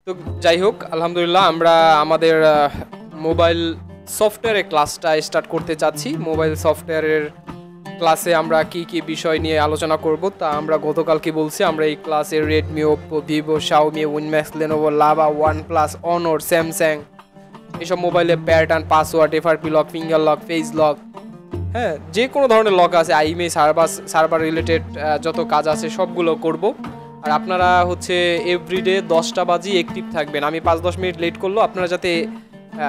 তো যাই হোক, আলহামদুলিল্লাহ আমরা আমাদের মোবাইল সফটওয়্যারের ক্লাসটা স্টার্ট করতে চাচ্ছি। মোবাইল সফটওয়্যারের ক্লাসে আমরা কি কি বিষয় নিয়ে আলোচনা করব তা আমরা গতকালকে বলছি। আমরা এই ক্লাসে Redmi, Oppo, Vivo, Xiaomi, Winmax, Lenovo, lava, OnePlus, অনর, স্যামসাং এসব মোবাইলে pattern, password, FRP lock, finger lock, face lock, হ্যাঁ যে কোনো ধরনের লক আছে, আইএমএ সার্ভার রিলেটেড যত কাজ আছে সবগুলো করব। আর আপনারা হচ্ছে এভরিডে 10টা বাজি অ্যাক্টিভ থাকবেন। আমি 5-10 মিনিট লেট করলেও আপনারা যাতে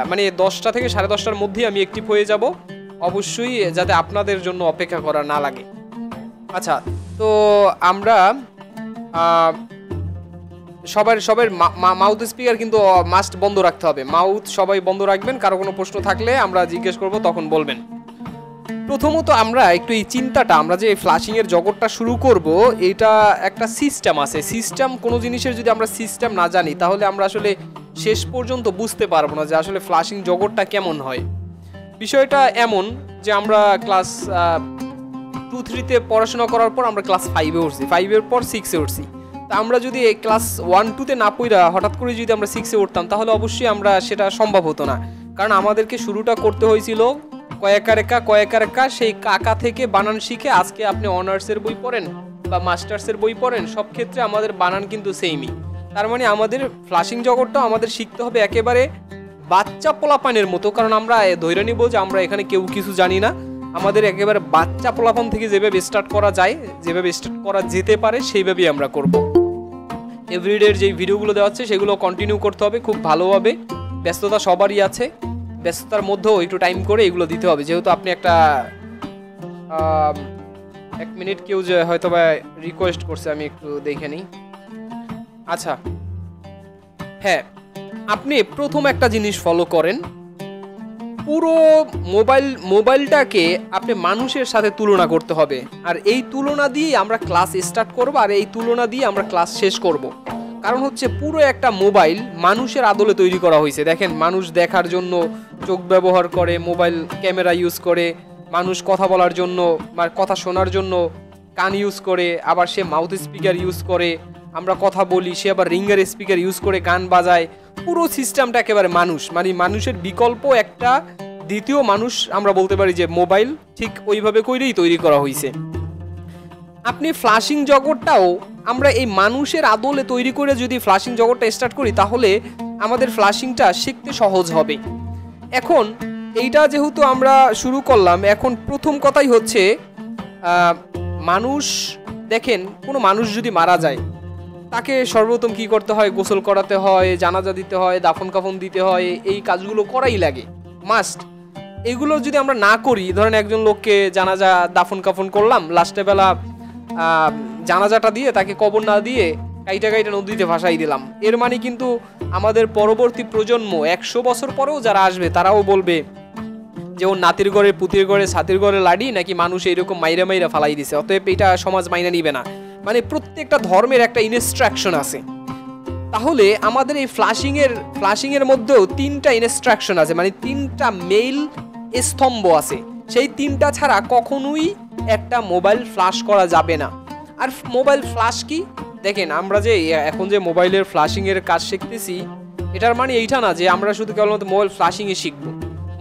মানে 10টা থেকে 10:30টার মধ্যেই আমি অ্যাক্টিভ হয়ে যাব, অবশ্যই যাতে আপনাদের জন্য অপেক্ষা করা না লাগে। আচ্ছা, তো আমরা সবার মাউথ স্পিকার কিন্তু মাস্ট বন্ধ রাখতে হবে। মাউথ সবাই বন্ধ রাখবেন। কারো কোনো প্রশ্ন থাকলে আমরা জিজ্ঞেস করব, তখন বলবেন। প্রথমত আমরা একটু এই চিন্তাটা, আমরা যে ফ্ল্যাশিংয়ের জগৎটা শুরু করব, এটা একটা সিস্টেম আছে। সিস্টেম, কোনো জিনিসের যদি আমরা সিস্টেম না জানি তাহলে আমরা আসলে শেষ পর্যন্ত বুঝতে পারবো না যে আসলে ফ্ল্যাশিং জগৎটা কেমন হয়। বিষয়টা এমন যে আমরা ক্লাস 2-3-তে পড়াশোনা করার পর আমরা ক্লাস 5-এ উঠছি, 5-এর পর 6-এ উঠছি। তা আমরা যদি ক্লাস 1-2-তে না পড়া হঠাৎ করে যদি আমরা 6-এ উঠতাম তাহলে অবশ্যই আমরা সেটা সম্ভব হতো না। কারণ আমাদেরকে শুরুটা করতে হয়েছিল কয়েকারেকা, সেই কাকা থেকে বানান শিখে। আজকে আপনি অনার্সের বই পড়েন বা মাস্টার্সের বই পড়েন, সব ক্ষেত্রে আমাদের বানান কিন্তু সেমই। তার মানে আমাদের ফ্ল্যাশিং জগৎটাও আমাদের শিখতে হবে একেবারে বাচ্চা পোলাপানের মতো। কারণ আমরা ধৈর্য নিব যে আমরা এখানে কেউ কিছু জানি না। আমাদের একেবারে বাচ্চা পোলাপান থেকে যেভাবে স্টার্ট করা যায়, যেভাবে স্টার্ট করা যেতে পারে সেইভাবেই আমরা করব। এভরিডের যেই ভিডিওগুলো দেওয়া হচ্ছে সেগুলো কন্টিনিউ করতে হবে খুব ভালোভাবে। ব্যস্ততা সবারই আছে, ব্যস্ততার মধ্যেও একটু টাইম করে এগুলো দিতে হবে। যেহেতু আপনি একটা 1 মিনিট কেউ যে হয়তো বা রিকোয়েস্ট করছে, আমি একটু দেখে নিই। আচ্ছা, হ্যাঁ, আপনি প্রথম একটা জিনিস ফলো করেন, পুরো মোবাইলটাকে আপনি মানুষের সাথে তুলনা করতে হবে। আর এই তুলনা দিয়ে আমরা ক্লাস স্টার্ট করব, আর এই তুলনা দিয়ে আমরা ক্লাস শেষ করব। কারণ হচ্ছে পুরো একটা মোবাইল মানুষের আদলে তৈরি করা হয়েছে। দেখেন, মানুষ দেখার জন্য চোখ ব্যবহার করে, মোবাইল ক্যামেরা ইউজ করে, মানুষ কথা বলার জন্য বা কথা শোনার জন্য কান ইউজ করে, আবার সে মাউথ স্পিকার ইউজ করে, আমরা কথা বলি, সে আবার রিঙ্গার স্পিকার ইউজ করে গান বাজায়। পুরো সিস্টেমটা একেবারে মানুষ, মানে মানুষের বিকল্প একটা দ্বিতীয় মানুষ আমরা বলতে পারি যে মোবাইল ঠিক ওইভাবে করেই তৈরি করা হয়েছে। আপনি ফ্ল্যাশিং জগৎটাও আমরা এই মানুষের আদলে তৈরি করে যদি ফ্ল্যাশিং জগৎটা স্টার্ট করি তাহলে আমাদের ফ্ল্যাশিংটা শিখতে সহজ হবে। এখন এইটা যেহেতু আমরা শুরু করলাম, এখন প্রথম কথাই হচ্ছে মানুষ, দেখেন কোনো মানুষ যদি মারা যায় তাকে সর্বপ্রথম কি করতে হয়? গোসল করাতে হয়, জানাজা দিতে হয়, দাফন কাফন দিতে হয়, এই কাজগুলো করাই লাগে, মাস্ট। এগুলো যদি আমরা না করি, ধরেন একজন লোককে জানাজা দাফন কাফন করলাম, লাস্টে বেলা জানাজাটা দিয়ে তাকে কবর না দিয়ে কাইটা নদীতে ভাসাই দিলাম, এর মানে কিন্তু আমাদের পরবর্তী প্রজন্ম 100 বছর পরেও যারা আসবে তারাও বলবে যে ওর নাতির ঘরে, পুতির ঘরে, ছাতির ঘরে লাড়ি নাকি মানুষ এইরকম মাইরা ফালাই দিছে। অতএব এটা সমাজ মাইনা নিবে না। মানে প্রত্যেকটা ধর্মের একটা ইনস্ট্রাকশন আছে। তাহলে আমাদের এই ফ্ল্যাশিংয়ের মধ্যেও 3টা ইনস্ট্রাকশন আছে, মানে 3টা মেইল স্তম্ভ আছে। সেই 3টা ছাড়া কখনোই একটা মোবাইল ফ্ল্যাশ করা যাবে না। আর মোবাইল ফ্ল্যাশ কি? দেখেন, আমরা যে এখন যে মোবাইলের ফ্ল্যাশিংয়ের কাজ শিখতেছি, এটার মানে এইটা না যে আমরা শুধু কেবলমাত্র মোবাইল ফ্ল্যাশিংয়ে শিখবো।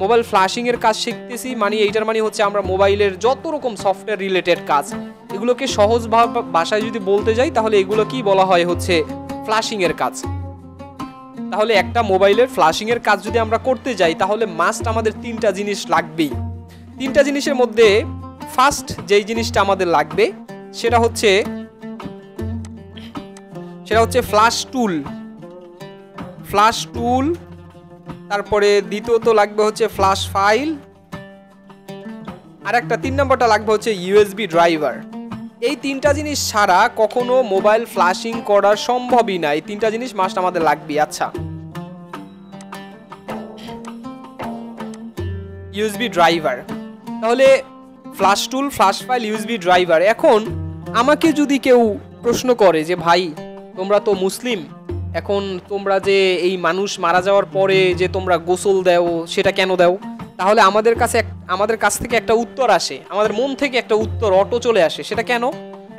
মোবাইল ফ্ল্যাশিংয়ের কাজ শিখতেছি মানে এইটার মানে হচ্ছে আমরা মোবাইলের যত রকম সফটওয়্যার রিলেটেড কাজ, এগুলোকে সহজ ভাষায় যদি বলতে যাই তাহলে এগুলো কি বলা হয়? হচ্ছে ফ্ল্যাশিংয়ের কাজ। তাহলে একটা মোবাইলের ফ্ল্যাশিংয়ের কাজ যদি আমরা করতে যাই তাহলে মাস্ট আমাদের 3টা জিনিস লাগবেই। 3টা জিনিসের মধ্যে ফার্স্ট যেই জিনিসটা আমাদের লাগবে সেটা হচ্ছে ফ্ল্যাশ টুল। তারপরে দ্বিতীয়ত লাগবে হচ্ছে ফ্ল্যাশ ফাইল, আর একটা 3 নম্বরটা লাগবে হচ্ছে ইউএসবি ড্রাইভার। এই 3টা জিনিস ছাড়া কখনো মোবাইল ফ্ল্যাশিং করা সম্ভবই না। এই 3টা জিনিস মাস্ট আমাদের লাগবে। আচ্ছা, ইউএসবি ড্রাইভার, তাহলে ফ্ল্যাশ টুল, ফ্ল্যাশ ফাইল, ইউএসবি ড্রাইভার। এখন আমাকে যদি কেউ প্রশ্ন করে যে ভাই তোমরা তো মুসলিম, এখন তোমরা যে এই মানুষ মারা যাওয়ার পরে যে তোমরা গোসল দাও সেটা কেন দাও? তাহলে আমাদের কাছ থেকে একটা উত্তর আসে, আমাদের মন থেকে একটা উত্তর অটো চলে আসে, সেটা কেন?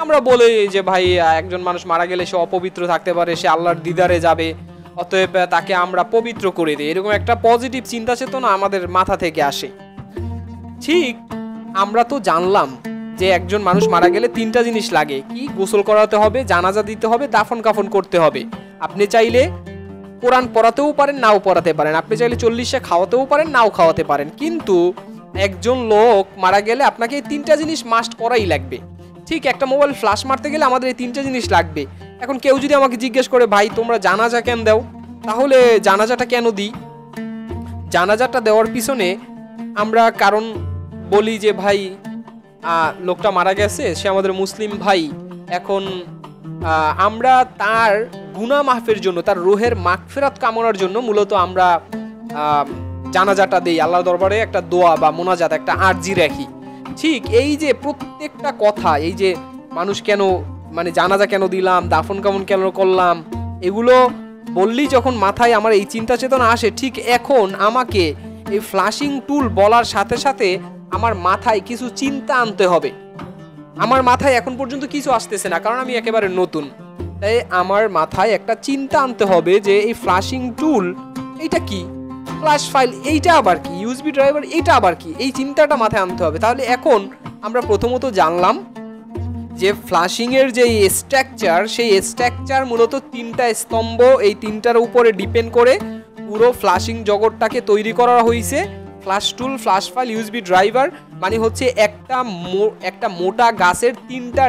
আমরা বলি যে ভাই একজন মানুষ মারা গেলে সে অপবিত্র থাকতে পারে, সে আল্লাহর দিদারে যাবে, অতএব তাকে আমরা পবিত্র করে দিই, এরকম একটা পজিটিভ চিন্তা চেতনা আমাদের মাথা থেকে আসে। ঠিক আমরা তো জানলাম যে একজন মানুষ মারা গেলে 3টা জিনিস লাগে, কি? গোসল করাতে হবে, জানাজা দিতে হবে, দাফন কাফন করতে হবে। আপনি চাইলে কোরআন পড়াতেও পারেন, নাও পড়াতে পারেন, আপনি চাইলে 40 খাওয়াতেও পারেন, নাও খাওয়াতে পারেন, কিন্তু একজন লোক মারা গেলে আপনাকে এই 3টা জিনিস মাস্ট করাই লাগবে। ঠিক একটা মোবাইল ফ্ল্যাশ মারতে গেলে আমাদের এই 3টা জিনিস লাগবে। এখন কেউ যদি আমাকে জিজ্ঞেস করে, ভাই তোমরা জানাজা কেন দাও, তাহলে জানাজাটা কেন দিই? জানাজাটা দেওয়ার পিছনে আমরা কারণ বলি যে ভাই লোকটা মারা গেছে, সে আমাদের মুসলিম ভাই, এখন আমরা তার গুনাহ মাফের জন্য, তার রুহের মাগফিরাত কামনার জন্য মূলত আমরা জানাজাটা দেই, আল্লাহর দরবারে একটা দোয়া বা মোনাজাত, একটা আরজি রাখি। ঠিক এই যে প্রত্যেকটা কথা, এই যে মানুষ কেন মানে জানাজা কেন দিলাম, দাফন কামন কেন করলাম, এগুলো বললেই যখন মাথায় আমার এই চিন্তা চেতনা আসে, ঠিক এখন আমাকে এই ফ্ল্যাশিং টুল বলার সাথে সাথে আমার মাথায় কিছু চিন্তা আনতে হবে। আমার মাথায় এখন পর্যন্ত কিছু আসতেছে না, কারণ আমি একেবারে নতুন। তাই আমার মাথায় একটা চিন্তা আনতে হবে যে এই ফ্ল্যাশিং টুল এইটা কি, ফ্ল্যাশ ফাইল এইটা আবার কি, ইউএসবি ড্রাইভার এইটা আবার কি, এই চিন্তাটা মাথায় আনতে হবে। তাহলে এখন আমরা প্রথমত জানলাম যে ফ্ল্যাশিং এর যে স্ট্রাকচার, সেই স্ট্রাকচার মূলত 3টা স্তম্ভ, এই 3টার উপরে ডিপেন্ড করে পুরো ফ্ল্যাশিং জগৎটাকে তৈরি করা হয়েছে। ফ্ল্যাশ টুল, ফ্ল্যাশ ফাইল, ইউএসবি ড্রাইভার মানে হচ্ছে একটা মোটা গাছের 3টা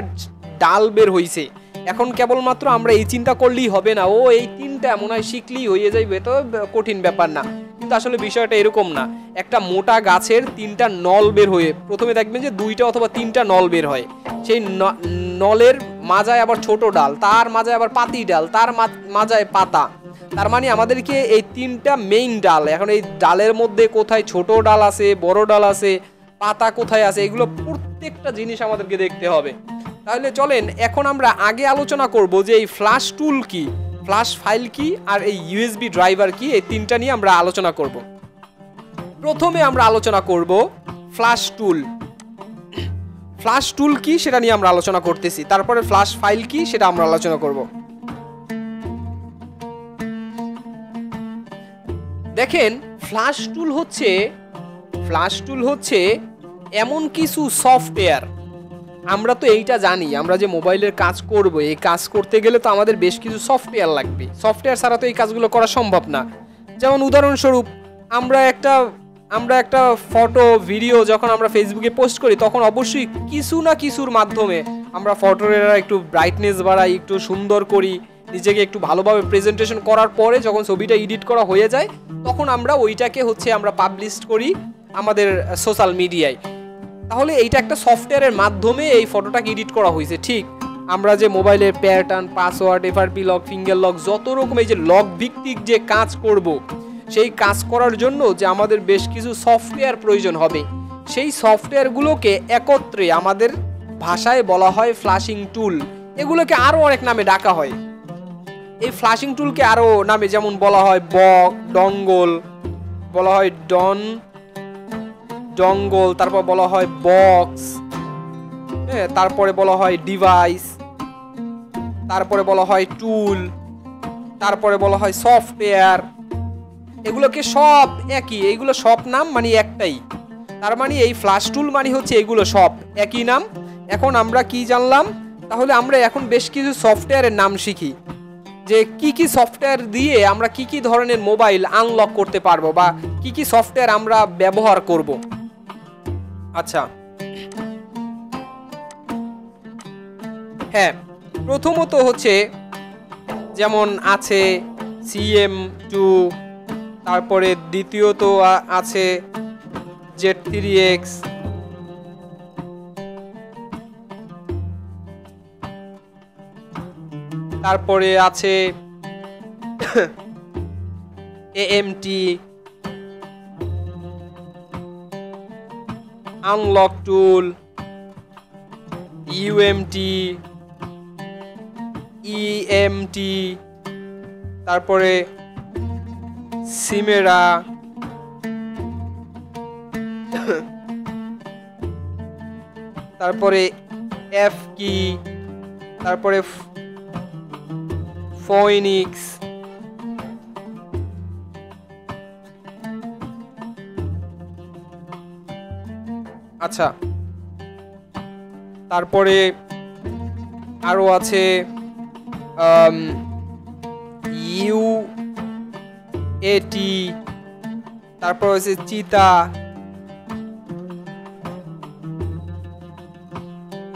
ডাল বের হয়েছে। এখন কেবলমাত্র আমরা এই চিন্তা করলেই হবে না, ও এই 3টা মনে হয় শিখলেই হয়ে যাবে, তো কঠিন ব্যাপার না। কিন্তু আসলে বিষয়টা এরকম না। একটা মোটা গাছের 3টা নল বের হয়ে, প্রথমে দেখবেন যে 2টা অথবা 3টা নল বের হয়, সেই নলের মাজায় আবার ছোট ডাল, তার মাজায় আবার পাতি ডাল, তার মাজায় পাতা। তার মানে আমাদেরকে এই 3টা মেইন ডাল, এখন এই ডালের মধ্যে কোথায় ছোট ডাল আছে, বড় ডাল আছে, পাতা কোথায় আছে, এগুলো প্রত্যেকটা জিনিস আমাদেরকে দেখতে হবে। তাহলে চলেন এখন আমরা আগে আলোচনা করব যে এই ফ্ল্যাশ টুল কি, ফ্ল্যাশ ফাইল কি, আর এই ইউএসবি ড্রাইভার কি, এই 3টা নিয়ে আমরা আলোচনা করব। প্রথমে আমরা আলোচনা করব ফ্ল্যাশ টুল। ফ্ল্যাশ টুল কি সেটা নিয়ে আমরা আলোচনা করতেছি, তারপরে ফ্ল্যাশ ফাইল কি সেটা আমরা আলোচনা করব। দেখেন, ফ্ল্যাশ টুল হচ্ছে এমন কিছু সফটওয়্যার, আমরা তো এইটা জানি, আমরা যে মোবাইলের কাজ করব, এই কাজ করতে গেলে তো আমাদের বেশ কিছু সফটওয়্যার লাগবে, সফটওয়্যার ছাড়া তো এই কাজগুলো করা সম্ভব না। যেমন উদাহরণস্বরূপ আমরা একটা ফটো ভিডিও যখন আমরা ফেসবুকে পোস্ট করি, তখন অবশ্যই কিছু না কিছুর মাধ্যমে আমরা ফটোর একটু ব্রাইটনেস বাড়াই, একটু সুন্দর করি, নিজেকে একটু ভালোভাবে প্রেজেন্টেশন করার পরে যখন ছবিটা এডিট করা হয়ে যায়, তখন আমরা ওইটাকে আমরা পাবলিশ করি আমাদের সোশ্যাল মিডিয়ায়। তাহলে এইটা একটা সফটওয়্যারের মাধ্যমে এই ফটোটাকে এডিট করা হয়েছে। ঠিক আমরা যে মোবাইলের pattern, password, FRP lock, finger lock, যত রকম এই যে লক ভিত্তিক যে কাজ করব, সেই কাজ করার জন্য যে আমাদের বেশ কিছু সফটওয়্যার প্রয়োজন হবে, সেই সফটওয়্যারগুলোকে একত্রে আমাদের ভাষায় বলা হয় ফ্ল্যাশিং টুল। এগুলোকে আরও অনেক নামে ডাকা হয়। এই ফ্ল্যাশিং টুলকে আরও নামে যেমন বলা হয় ডঙ্গল, বলা হয় ডঙ্গল, তারপর বলা হয় বক্স, হ্যাঁ, তারপরে বলা হয় ডিভাইস, তারপরে বলা হয় টুল, তারপরে বলা হয় সফটওয়্যার। এগুলোকে সব একই, এইগুলো সব নাম মানে একটাই। তার মানে এই ফ্ল্যাশ টুল মানে হচ্ছে এগুলো সব একই নাম। এখন আমরা কি জানলাম? তাহলে আমরা এখন বেশ কিছু সফটওয়্যারের নাম শিখি, যে কি কি সফটওয়্যার দিয়ে আমরা কি কি ধরনের মোবাইল আনলক করতে পারবো বা কি কি সফটওয়্যার আমরা ব্যবহার করব। আচ্ছা, হ্যাঁ, প্রথমত হচ্ছে যেমন আছে CM2, তারপরে দ্বিতীয়ত আছে Z3X, তারপরে আছে AMT, আনলক টুল, UMT, EMT, তারপরে সিমেরা, তারপরে F কি, তারপরে ফোনিক্স, আচ্ছা, তারপরে আরো আছে UAT, তারপর হচ্ছে চিতা,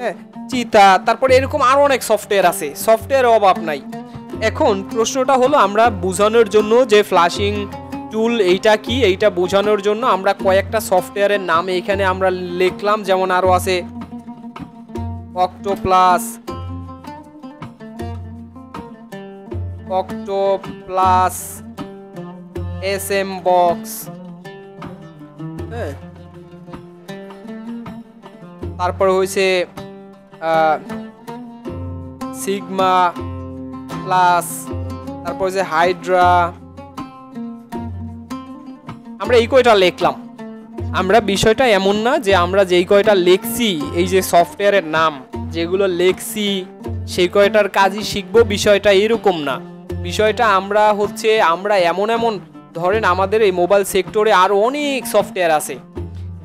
হ্যাঁ চিতা, তারপরে এরকম আরো অনেক সফটওয়্যার আছে, সফটওয়্যারের অভাব নাই। এখন প্রশ্নটা হলো আমরা বোঝানোর জন্য যে ফ্ল্যাশিং টুল এইটা কি, এইটা বোঝানোর জন্য আমরা কয়েকটা সফটওয়্যারের নাম এখানে আমরা লিখলাম। যেমন আরো আছে অক্টোপ্লাস, SM বক্স, হ্যাঁ তারপর হয়েছে সিগমা প্লাস, তারপর হচ্ছে হাইড্রা। আমরা এই কয়টা লিখলাম। আমরা বিষয়টা এমন না যে আমরা যেই কয়টা লিখছি, এই যে সফটওয়্যারের নাম যেগুলো লিখছি সেই কয়টার কাজই শিখবো, বিষয়টা এরকম না। বিষয়টা আমরা এমন ধরেন আমাদের এই মোবাইল সেক্টরে আরো অনেক সফটওয়্যার আছে,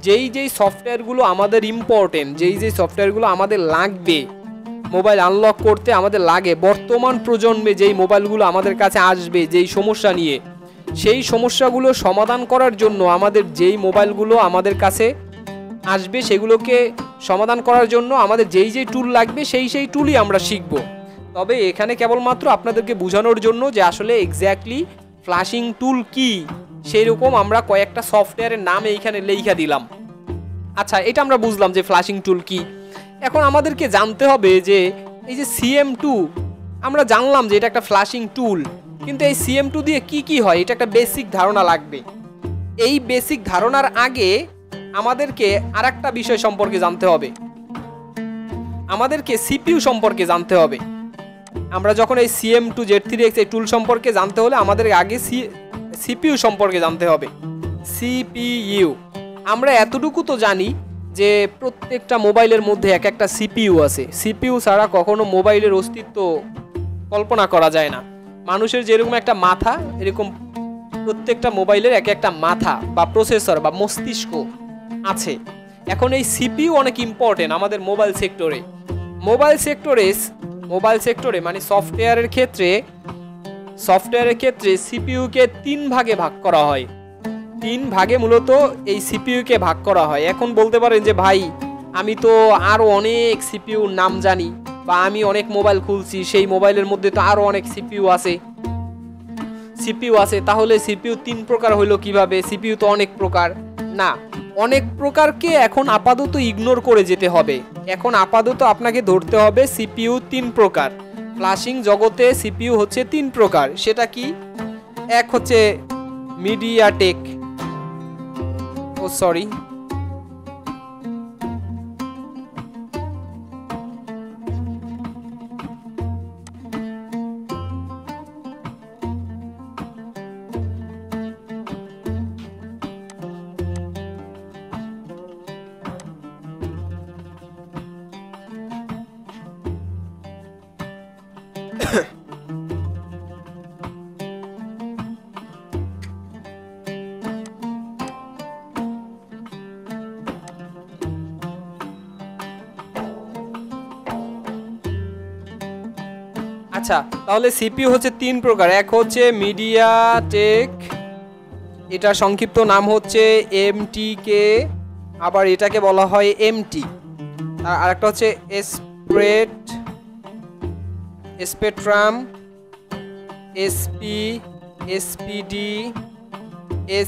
যেই সফটওয়্যারগুলো আমাদের ইম্পর্টেন্ট, যেই সফটওয়্যারগুলো আমাদের লাগবে মোবাইল আনলক করতে, আমাদের লাগে বর্তমান প্রজন্মে যেই মোবাইলগুলো আমাদের কাছে আসবে যেই সমস্যা নিয়ে, সেই সমস্যাগুলো সমাধান করার জন্য আমাদের যেই মোবাইলগুলো আমাদের কাছে আসবে সেগুলোকে সমাধান করার জন্য আমাদের যেই টুল লাগবে সেই টুলই আমরা শিখব। তবে এখানে কেবলমাত্র আপনাদেরকে বোঝানোর জন্য যে আসলে এক্স্যাক্টলি ফ্ল্যাশিং টুল কি, সেই রকম আমরা কয়েকটা সফটওয়্যারের নাম এইখানে লেখা দিলাম। আচ্ছা, এটা আমরা বুঝলাম যে ফ্ল্যাশিং টুল কি। এখন আমাদেরকে জানতে হবে যে এই যে CM2, আমরা জানলাম যে এটা একটা ফ্ল্যাশিং টুল, কিন্তু এই CM2 দিয়ে কি হয় এটা একটা বেসিক ধারণা লাগবে। এই বেসিক ধারণার আগে আমাদেরকে আরেকটা বিষয় সম্পর্কে জানতে হবে, আমাদেরকে CPU সম্পর্কে জানতে হবে। আমরা যখন এই CM2Z3X এই টুল সম্পর্কে জানতে হলে আমাদের আগে CPU সম্পর্কে জানতে হবে। CPU, আমরা এতটুকু তো জানি যে প্রত্যেকটা মোবাইলের মধ্যে এক একটা CPU আছে। CPU ছাড়া কখনো মোবাইলের অস্তিত্ব কল্পনা করা যায় না। মানুষের যেরকম একটা মাথা, এরকম প্রত্যেকটা মোবাইলের এক একটা মাথা বা প্রসেসর বা মস্তিষ্ক আছে। এখন এই CPU অনেক ইম্পর্টেন্ট আমাদের মোবাইল সেক্টরে মানে সফটওয়্যারের ক্ষেত্রে CPU কে 3 ভাগে ভাগ করা হয়। 3 ভাগে মূলত এই CPU কে ভাগ করা হয়। এখন বলতে পারেন যে ভাই আমি তো আরো অনেক CPU নাম জানি, বা আমি অনেক মোবাইল খুলছি, সেই মোবাইলের মধ্যে তো আরো অনেক CPU আছে, তাহলে CPU 3 প্রকার হইলো কিভাবে? CPU তো অনেক প্রকার না, অনেক প্রকারকে এখন আপাতত ইগনোর করে যেতে হবে। এখন আপাতত আপনাকে ধরতে হবে CPU 3 প্রকার। ফ্ল্যাশিং জগতে CPU হচ্ছে 3 প্রকার। সেটা কি? এক হচ্ছে মিডিয়াটেক, আচ্ছা, তাহলে CPU হচ্ছে 3 প্রকার। এক হচ্ছে মিডিয়াটেক, এটার সংক্ষিপ্ত নাম হচ্ছে MTK, আবার এটাকে বলা হয় MT। আর আরেকটা হচ্ছে spectrum, SP, SPD,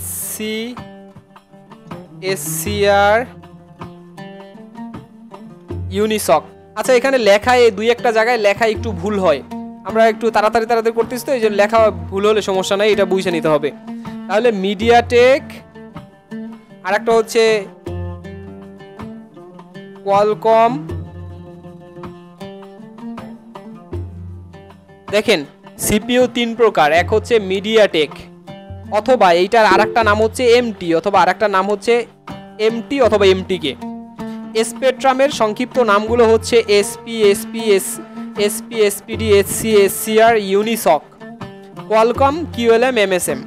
SC, SCR, Unisoc. আচ্ছা, এখানে লেখায় দুই একটা জায়গায় লেখা একটু ভুল হয়, আমরা একটু তাড়াতাড়ি করতেছি তো, এই যে লেখা ভুল হলে সমস্যা নাই, এটা বুঝে নিতে হবে। তাহলে মিডিয়াটেক, আর একটা হচ্ছে কোয়ালকম। দেখেন CPU 3 প্রকার, এক হচ্ছে মিডিয়াটেক, অথবা এইটার আরেকটা নাম হচ্ছে MT, অথবা আরেকটা নাম হচ্ছে MT অথবা MTK। স্পেকট্রামের সংক্ষিপ্ত নামগুলো হচ্ছে SP, SPD, SC, SCR, Unisoc, Qualcomm, QLM, MSM।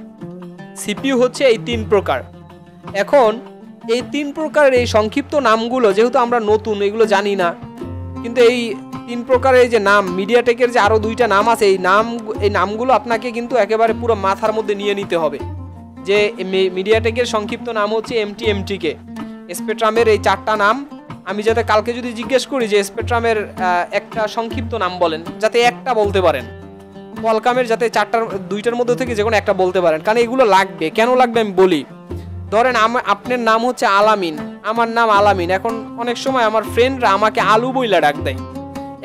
CPU হচ্ছে এই 3 প্রকার। এখন এই 3 প্রকারের এই সংক্ষিপ্ত নামগুলো যেহেতু আমরা নতুন, এগুলো জানি না, কিন্তু এই 3 প্রকারের এই যে নাম, মিডিয়াটেকের যে আরও 2টা নাম আছে, এই নামগুলো আপনাকে কিন্তু একেবারে পুরো মাথার মধ্যে নিয়ে নিতে হবে। যে মিডিয়াটেকের সংক্ষিপ্ত নাম হচ্ছে MTMTK। স্পেকট্রামের এই 4টা নাম আমি যাতে কালকে যদি জিজ্ঞেস করি যে স্পেকট্রামের একটা সংক্ষিপ্ত নাম বলেন, যাতে একটা বলতে পারেন। কোয়ালকামের যাতে 2টার মধ্যে থেকে যে কোনো একটা বলতে পারেন, কারণ এগুলো লাগবে। কেন লাগবে আমি বলি। ধরেন আপনার নাম হচ্ছে আলামিন, আমার নাম আলামিন। এখন অনেক সময় আমার ফ্রেন্ডরা আমাকে আলু বইলা ডাক দেয়।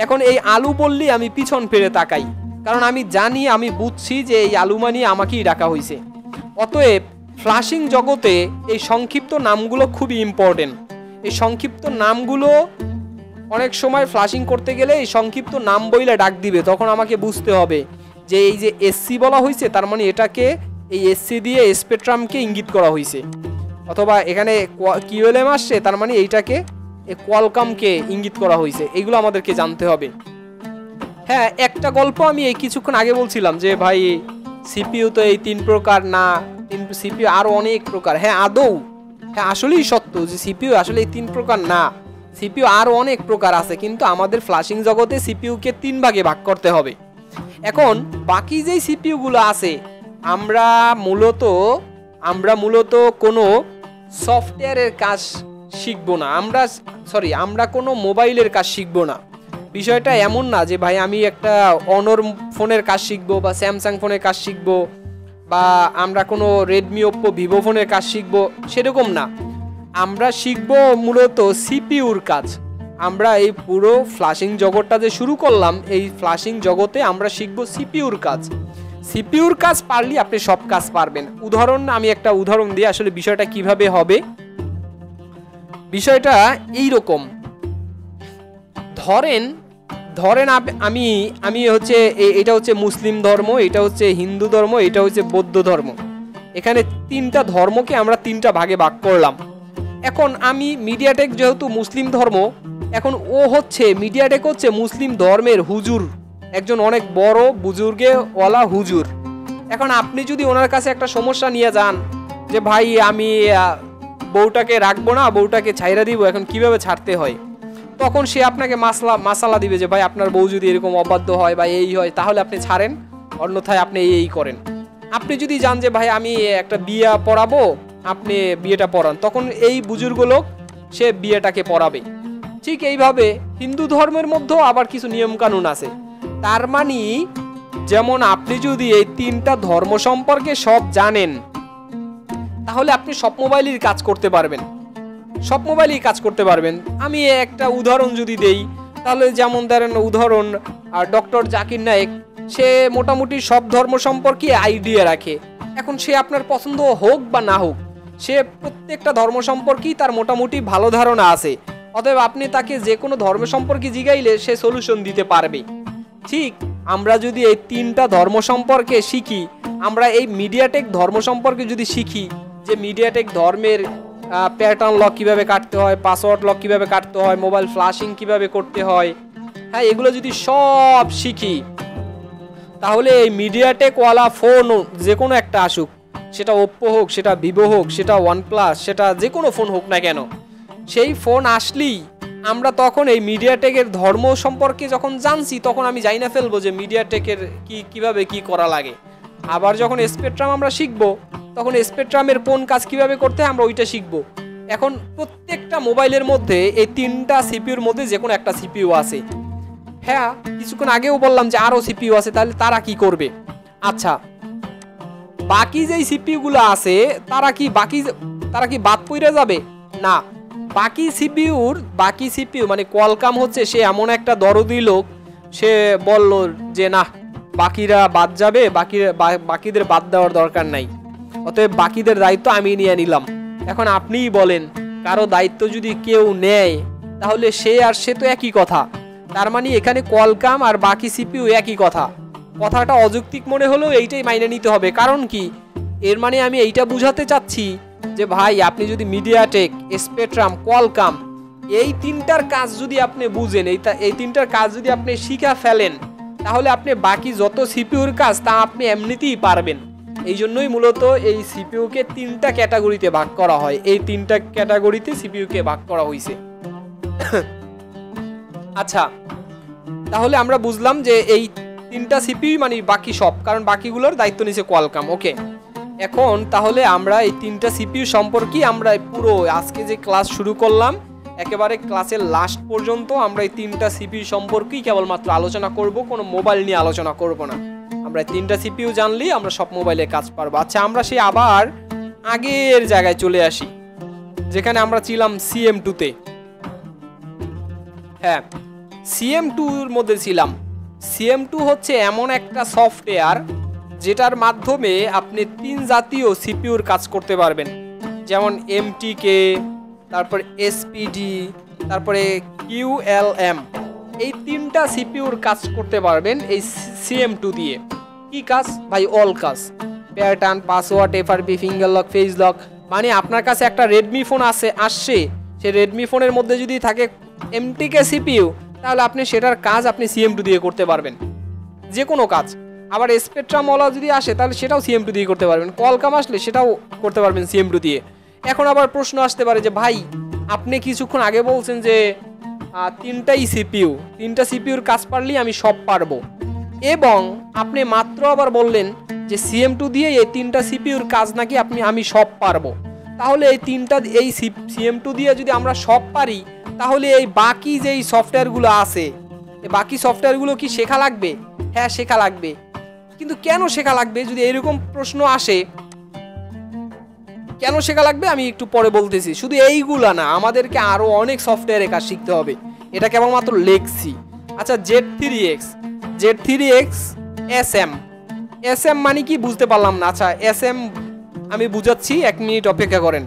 এখন এই আলু বললেই আমি পিছন ফিরে তাকাই, কারণ আমি জানি, আমি বুঝছি যে এই আলু মানি আমাকেই ডাকা হয়েছে। অতএব ফ্লাশিং জগতে এই সংক্ষিপ্ত নামগুলো খুবই ইম্পর্টেন্ট। এই সংক্ষিপ্ত নামগুলো অনেক সময় ফ্লাশিং করতে গেলে এই সংক্ষিপ্ত নাম বইলে ডাক দিবে, তখন আমাকে বুঝতে হবে যে এই যে SC বলা হয়েছে, তার মানে এটাকে এই SC দিয়ে স্পেকট্রামকে ইঙ্গিত করা হয়েছে, অথবা এখানে QLM আসছে, তার মানে এইটাকে কোয়ালকামকে ইঙ্গিত করা হয়েছে। এগুলো আমাদেরকে জানতে হবে। হ্যাঁ, একটা গল্প আমি এই কিছুক্ষণ আগে বলছিলাম যে ভাই CPU তো এই 3 প্রকার না, CPU আরও অনেক প্রকার। হ্যাঁ, আদৌ হ্যাঁ, আসলেই সত্য যে CPU আসলে এই 3 প্রকার না, CPU আরও অনেক প্রকার আছে, কিন্তু আমাদের ফ্লাশিং জগতে CPU-কে 3 ভাগে ভাগ করতে হবে। এখন বাকি যেই CPU গুলো আছে, আমরা মূলত কোনো সফটওয়্যারের কাজ শিখবো না, আমরা কোনো মোবাইলের কাজ শিখবো না। বিষয়টা এমন না যে ভাই আমি একটা অনর ফোনের কাজ শিখবো বা স্যামসাং ফোনের কাজ শিখবো বা আমরা কোনো রেডমি, ওপ্পো, ভিভো ফোনের কাজ শিখবো, সেরকম না। আমরা শিখবো মূলত সিপিইউর কাজ। আমরা এই পুরো ফ্লাশিং জগৎটা যে শুরু করলাম, এই ফ্লাশিং জগতে আমরা শিখবো সিপিইউর কাজ। সিপিইউর কাজ পারলে আপনি সব কাজ পারবেন। আমি একটা উদাহরণ দিই আসলে বিষয়টা কিভাবে হবে। বিষয়টা এইরকম, ধরেন আমি হচ্ছে এটা হচ্ছে মুসলিম ধর্ম, এটা হচ্ছে হিন্দু ধর্ম, এটা হচ্ছে বৌদ্ধ ধর্ম। এখানে 3টা ধর্মকে আমরা 3টা ভাগে ভাগ করলাম। এখন আমি মিডিয়াটেক যেহেতু মুসলিম ধর্ম, এখন মিডিয়াটেক হচ্ছে মুসলিম ধর্মের হুজুর, একজন অনেক বড় বুজুর্গে ওয়ালা হুজুর। এখন আপনি যদি ওনার কাছে একটা সমস্যা নিয়ে যান যে ভাই আমি বউটাকে রাখবো না, বউটাকে ছাইরা দিব, এখন কিভাবে ছাড়তে হয়, তখন সে আপনাকে মাসালা দিবে যে ভাই আপনার বউ যদি এরকম অবাধ্য হয় বা এই হয়, তাহলে আপনি ছাড়েন, অন্যথায় আপনি এই করেন। আপনি যদি জান যে ভাই আমি একটা বিয়ে পড়াবো, আপনি বিয়েটা পড়ান, তখন এই বুজুর্গ লোক সে বিয়েটাকে পড়াবে। ঠিক এইভাবে হিন্দু ধর্মের মধ্যেও আবার কিছু নিয়মকানুন আছে। তার মানে যেমন আপনি যদি এই 3টা ধর্ম সম্পর্কে সব জানেন, তাহলে আপনি সব মোবাইলের কাজ করতে পারবেন। আমি একটা উদাহরণ যদি দেই, তাহলে যেমন ধরেন উদাহরণ ডক্টর জাকির নায়েক, সে মোটামুটি সব ধর্ম সম্পর্কে আইডিয়া রাখে। এখন সে আপনার পছন্দ হোক বা না হোক, সে প্রত্যেকটা ধর্ম সম্পর্কেই তার মোটামুটি ভালো ধারণা আছে। অতএব আপনি তাকে যে কোনো ধর্ম সম্পর্কে জিগাইলে সে সলিউশন দিতে পারবে। ঠিক আমরা যদি এই 3টা ধর্ম সম্পর্কে শিখি, আমরা এই মিডিয়াটেক ধর্ম সম্পর্কে যদি শিখি যে মিডিয়াটেক ধর্মের প্যাটার্ন লক কিভাবে কাটতে হয়, পাসওয়ার্ড লক কিভাবে কাটতে হয়, মোবাইল ফ্লাশিং কিভাবে করতে হয়, হ্যাঁ, এগুলো যদি সব শিখি, তাহলে এই মিডিয়াটেক ওয়ালা ফোন যে কোনো একটা আসুক, সেটা ওপ্পো হোক, সেটা ভিভো হোক, সেটা ওয়ানপ্লাস, সেটা যে কোনো ফোন হোক না কেন, সেই ফোন আসলেই আমরা তখন এই মিডিয়াটেকের ধর্ম সম্পর্কে যখন জানছি, তখন আমি জানি না ফেলবো যে মিডিয়াটেকের কিভাবে কি করা লাগে। আবার যখন স্পেকট্রাম আমরা শিখবো, তখন স্পেকট্রামের কোন কাজ কিভাবে করতে হয় আমরা ওইটা শিখবো। এখন প্রত্যেকটা মোবাইলের মধ্যে এই 3টা সিপিইউর মধ্যে যে কোনো একটা সিপিইউ আছে। হ্যাঁ, কিছুক্ষণ আগেও বললাম যে আরও সিপিইউ আছে, তাহলে তারা কি করবে? আচ্ছা, বাকি যেই সিপিইউ গুলো আছে তারা কি বাদ পড়ে যাবে? না, বাকি সিপিইউ মানে কোয়ালকাম হচ্ছে সে এমন একটা দরদি লোক, সে বলল যে না, বাকিরা বাদ যাবে, বাকিদের বাদ দেওয়ার দরকার নাই, অতএব বাকিদের দায়িত্ব আমি নিয়ে নিলাম। এখন আপনিই বলেন, কারো দায়িত্ব যদি কেউ নেয়, তাহলে সে তো একই কথা। তার মানে এখানে কোয়ালকাম আর বাকি সিপিইউ একই কথা। কথাটা অযৌক্তিক মনে হলেও এইটাই মাইনে নিতে হবে। কারণ কি, এর মানে আমি এইটা বুঝাতে চাচ্ছি যে ভাই আপনি যদি মিডিয়াটেক, স্পেকট্রাম, কোয়ালকাম এই 3টার কাজ যদি আপনি বুঝেন, এই 3টার কাজ যদি আপনি শিখা ফেলেন, তাহলে আপনি বাকি যত সিপিইউর কাজ তা আপনি এমনিতেই পারবেন। এই জন্যই মূলত এই সিপিইউকে 3টা ক্যাটাগরিতে ভাগ করা হয়, এই 3টা ক্যাটাগরিতে সিপিইউকে ভাগ করা হয়েছে। আচ্ছা, তাহলে আমরা বুঝলাম যে এই 3টা সিপিইউ মানে বাকি সব, কারণ বাকিগুলোর দায়িত্ব নিছে কোয়ালকম। ওকে, এখন তাহলে আমরা এই 3টা সিপিইউ সম্পর্কে আমরা পুরো আজকে যে ক্লাস শুরু করলাম একেবারে ক্লাসের লাস্ট পর্যন্ত আমরা এই 3টা সিপিইউ সম্পর্কেই কেবলমাত্র আলোচনা করব, কোনো মোবাইল নিয়ে আলোচনা করব না। আমরা 3টা সিপিইউ জানলেই আমরা সব মোবাইলে কাজ পারবো। আচ্ছা, আমরা সেই আবার আগের জায়গায় চলে আসি যেখানে আমরা ছিলাম CM2-তে। হ্যাঁ, CM2-র মধ্যে ছিলাম। CM2 হচ্ছে এমন একটা সফটওয়্যার যেটার মাধ্যমে আপনি 3 জাতীয় সিপিইউর কাজ করতে পারবেন, যেমন MTK, তারপর SPD, তারপরে QLM। এই 3টা সিপিইউর কাজ করতে পারবেন এই CM2 দিয়ে। কি কাজ ভাই? অল কাজ, pattern, password, FRP, finger lock, face lock. মানে আপনার কাছে একটা রেডমি ফোন আসছে, সেই রেডমি ফোনের মধ্যে যদি থাকে MTK সিপিইউ, তাহলে আপনি সেটার কাজ আপনি CM2 দিয়ে করতে পারবেন, যে কোনো কাজ। আবার স্পেকট্রাম ওয়ালা যদি আসে তাহলে সেটাও CM2 দিয়ে করতে পারবেন, কোয়ালকম আসলে সেটাও করতে পারবেন CM2 দিয়ে। এখন আবার প্রশ্ন আসতে পারে যে ভাই আপনি কিছুক্ষণ আগে বলছেন যে 3টাই সিপিইউ, 3টা সিপিইউর কাজ পারলেই আমি সব পারবো, এবং আপনি মাত্র আবার বললেন যে CM2 দিয়ে এই 3টা সিপিইউর কাজ নাকি আমি সব পারবো। তাহলে এই CM2 দিয়ে যদি আমরা সব পারি, তাহলে এই বাকি যেই সফটওয়্যারগুলো আছে, এই বাকি সফটওয়্যারগুলো কি শেখা লাগবে? হ্যাঁ, শেখা লাগবে। কিন্তু কেন শেখা লাগবে? যদি এরকম প্রশ্ন আসে, কেন শেখা লাগবে আমি একটু পরে বলতেছি। শুধু এইগুলা না, আমাদেরকে আরো অনেক সফটওয়্যারের কাজ শিখতে হবে, এটা কেবলমাত্র লেখছি। আচ্ছা, Z3X SM মানে কি বুঝতে পারলাম না। আচ্ছা, SM আমি বুঝাচ্ছি, 1 মিনিট অপেক্ষা করেন।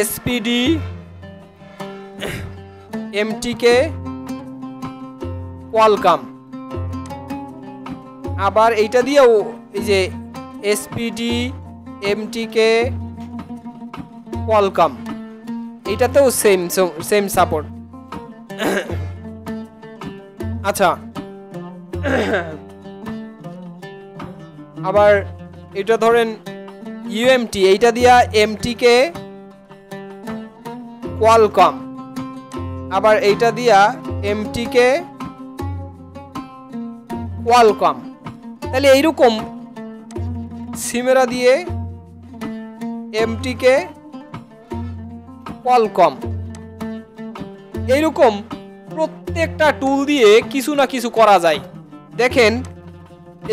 SPD, MTK, Qualcomm. আবার এইটা দিয়েও এই যে SPD, MTK, কোয়ালকম, এইটাতেও সেম সাপোর্ট। আচ্ছা, আবার এটা ধরেন UMT, এইটা দিয়া MTK, কোয়ালকম। আবার এইটা দিয়া MTK, কোয়ালকম। তাহলে এইরকম সিমেরা দিয়ে MTK, কোয়ালকম, এইরকম প্রত্যেকটা টুল দিয়ে কিছু না কিছু করা যায়। দেখেন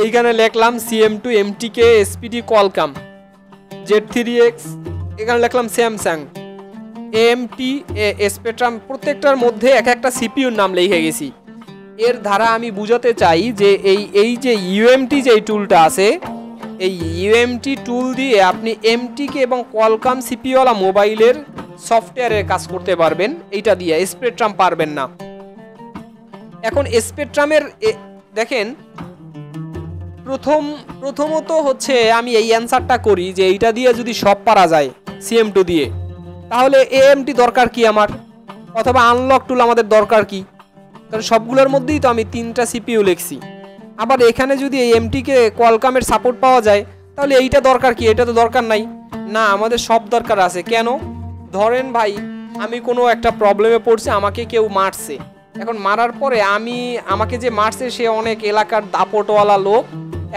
এইখানে লিখলাম CM2, MTK, SPD, Qualcomm, Z3X, এখানে লিখলাম স্যামসাং, AMT, স্পেকট্রাম। প্রত্যেকটার মধ্যে এক একটা সিপিইউর নাম লিখে গেছি। এর দ্বারা আমি বুঝাতে চাই যে এই যে UMT যে টুলটা আছে, এই UMT টুল দিয়ে আপনি MTK এবং কোয়ালকম সিপিইউওয়ালা মোবাইলের সফটওয়্যারের কাজ করতে পারবেন, এইটা দিয়ে। স্পেকট্রাম পারবেন না। এখন স্পেকট্রামের দেখেন, প্রথমত হচ্ছে আমি এই অ্যান্সারটা করি যে এইটা দিয়ে যদি সব পারা যায় CM2 দিয়ে, তাহলে AMT দরকার কি আমার, অথবা আনলক টুল আমাদের দরকার কি? কারণ সবগুলোর মধ্যেই তো আমি 3টা সিপিইউ লিখছি। আবার এখানে যদি এই MTK, কোয়ালকমের সাপোর্ট পাওয়া যায়, তাহলে এইটা দরকার কি? এটা তো দরকার নাই না, আমাদের সব দরকার আছে। কেন? ধরেন ভাই আমি কোনো একটা প্রবলেমে পড়ছি, আমাকে কেউ মারছে। এখন মারার পরে আমাকে যে মারছে সে অনেক এলাকার দাপটওয়ালা লোক।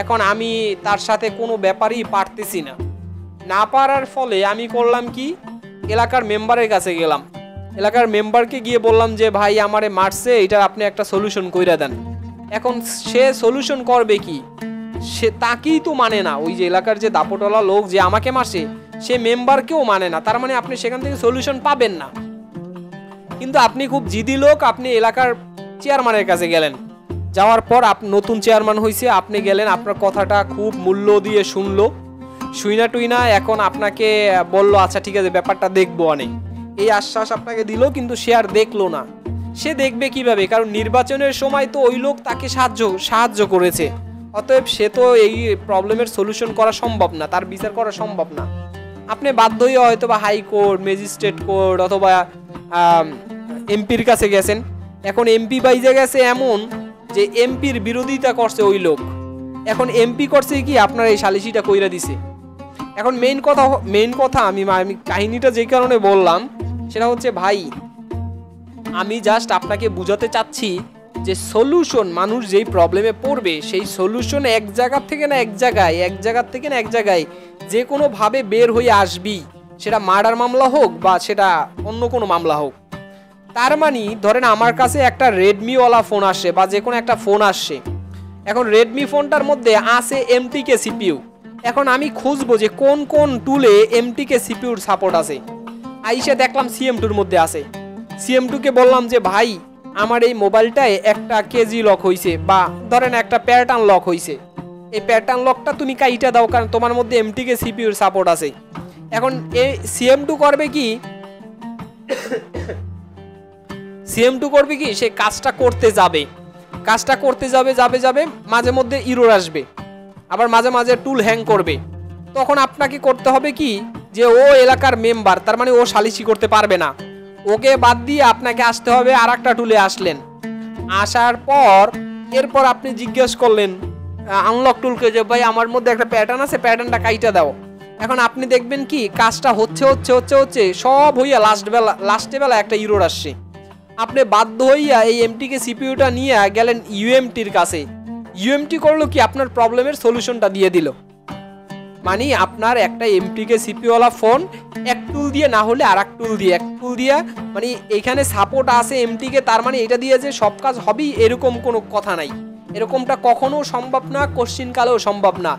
এখন আমি তার সাথে কোনো ব্যাপারই পারতেছি না পারার ফলে আমি করলাম কি, এলাকার মেম্বারের কাছে গেলাম। এলাকার মেম্বারকে গিয়ে বললাম যে ভাই আমারে মারছে, এটা আপনি একটা সলিউশন কইরা দেন। এখন সে সলিউশন করবে কি? সে তাকেই তো মানে না, ওই যে এলাকার যে দাপটওয়ালা লোক যে আমাকে মারছে সে মেম্বারকেও মানে না। তার মানে আপনি সেখান থেকে সলিউশন পাবেন না। কিন্তু আপনি খুব জিদি লোক, আপনি এলাকার চেয়ারম্যানের কাছে গেলেন। যাওয়ার পর নতুন চেয়ারম্যান হয়েছে, আপনি গেলেন, আপনার কথাটা খুব মূল্য দিয়ে শুনলো, শুইনা টুইনা এখন আপনাকে বললো আচ্ছা ঠিক আছে ব্যাপারটা দেখবো অনেক, এই আশ্বাস আপনাকে দিল। কিন্তু সে আর দেখলো না। সে দেখবে কিভাবে? কারণ নির্বাচনের সময় তো ওই লোক তাকে সাহায্য করেছে, অতএব সে তো এই প্রবলেমের সলিউশন করা সম্ভব না, তার বিচার করা সম্ভব না। আপনি বাধ্য হয়ে হয়তো বা হাইকোর্ট, ম্যাজিস্ট্রেট কোর্ট অথবা এমপির কাছে গেছেন। এখন এমপি বাইজে গেছে এমন যে এমপির বিরোধিতা করছে ওই লোক, এখন এমপি করছে কি আপনার এই সালিসিটা কইরা দিছে। এখন মেইন কথা আমি কাহিনীটা যে কারণে বললাম সেটা হচ্ছে ভাই, আমি জাস্ট আপনাকে বুঝাতে চাচ্ছি যে সলিউশন, মানুষ যেই প্রবলেমে পড়বে সেই সলিউশন এক জায়গা থেকে না এক জায়গায় যে কোনোভাবে বের হয়ে আসবি, সেটা মার্ডার মামলা হোক বা সেটা অন্য কোনো মামলা হোক। তার মানে ধরেন আমার কাছে একটা রেডমিওয়ালা ফোন আসছে বা যে কোনো একটা ফোন আসছে, এখন রেডমি ফোনটার মধ্যে আছে এমটিকে সিপিইউ। এখন আমি খুঁজবো যে কোন কোন টুলে এমটিকে সিপিইউর সাপোর্ট আছে। আইসে দেখলাম সিএম2 এর মধ্যে আছে। সিএম2 কে বললাম যে ভাই আমার এই মোবাইলটায় একটা কেজি লক হয়েছে বা ধরেন একটা প্যাটার্ন লক হয়েছে, এই প্যাটার্ন লকটা তুমি কাইটা দাও কারণ তোমার মধ্যে এমটিকে সিপিইউর সাপোর্ট আছে। এখন এই সিএম2 করবে কি সে কাজটা করতে যাবে মাঝে মধ্যে ইরর আসবে, আবার মাঝে মাঝে টুল হ্যাং করবে। তখন আপনাকে করতে হবে কি যে ও এলাকার মেম্বার, তার মানে ও সালিসি করতে পারবে না, ওকে বাদ দিয়ে আপনাকে আসতে হবে আর একটা টুলে। আসার পর এরপর আপনি জিজ্ঞেস করলেন আনলক টুলকে যে ভাই আমার মধ্যে একটা প্যাটার্ন আছে, প্যাটার্নটা কাইটা দাও। এখন আপনি দেখবেন কি কাজটা হচ্ছে সব হইয়া লাস্টে বেলা একটা ইরর আসছে। আপনি বাধ্য হইয়া এই এমটিকে সিপিইউটা নিয়ে গেলেন ইউএমটির কাছে। ইউএমটি করলো কি আপনার প্রবলেমের সলিউশনটা দিয়ে দিল। মানে আপনার একটা এমটিকে সিপিইউওয়ালা ফোন এক টুল দিয়ে না হলে আর এক টুল দিয়ে মানে এখানে সাপোর্ট আছে এমটিকে, তার মানে এটা দিয়ে যে সব কাজ হবেই এরকম কোনো কথা নাই। এরকমটা কখনো সম্ভব না, কোশ্চিন কালেও সম্ভব না।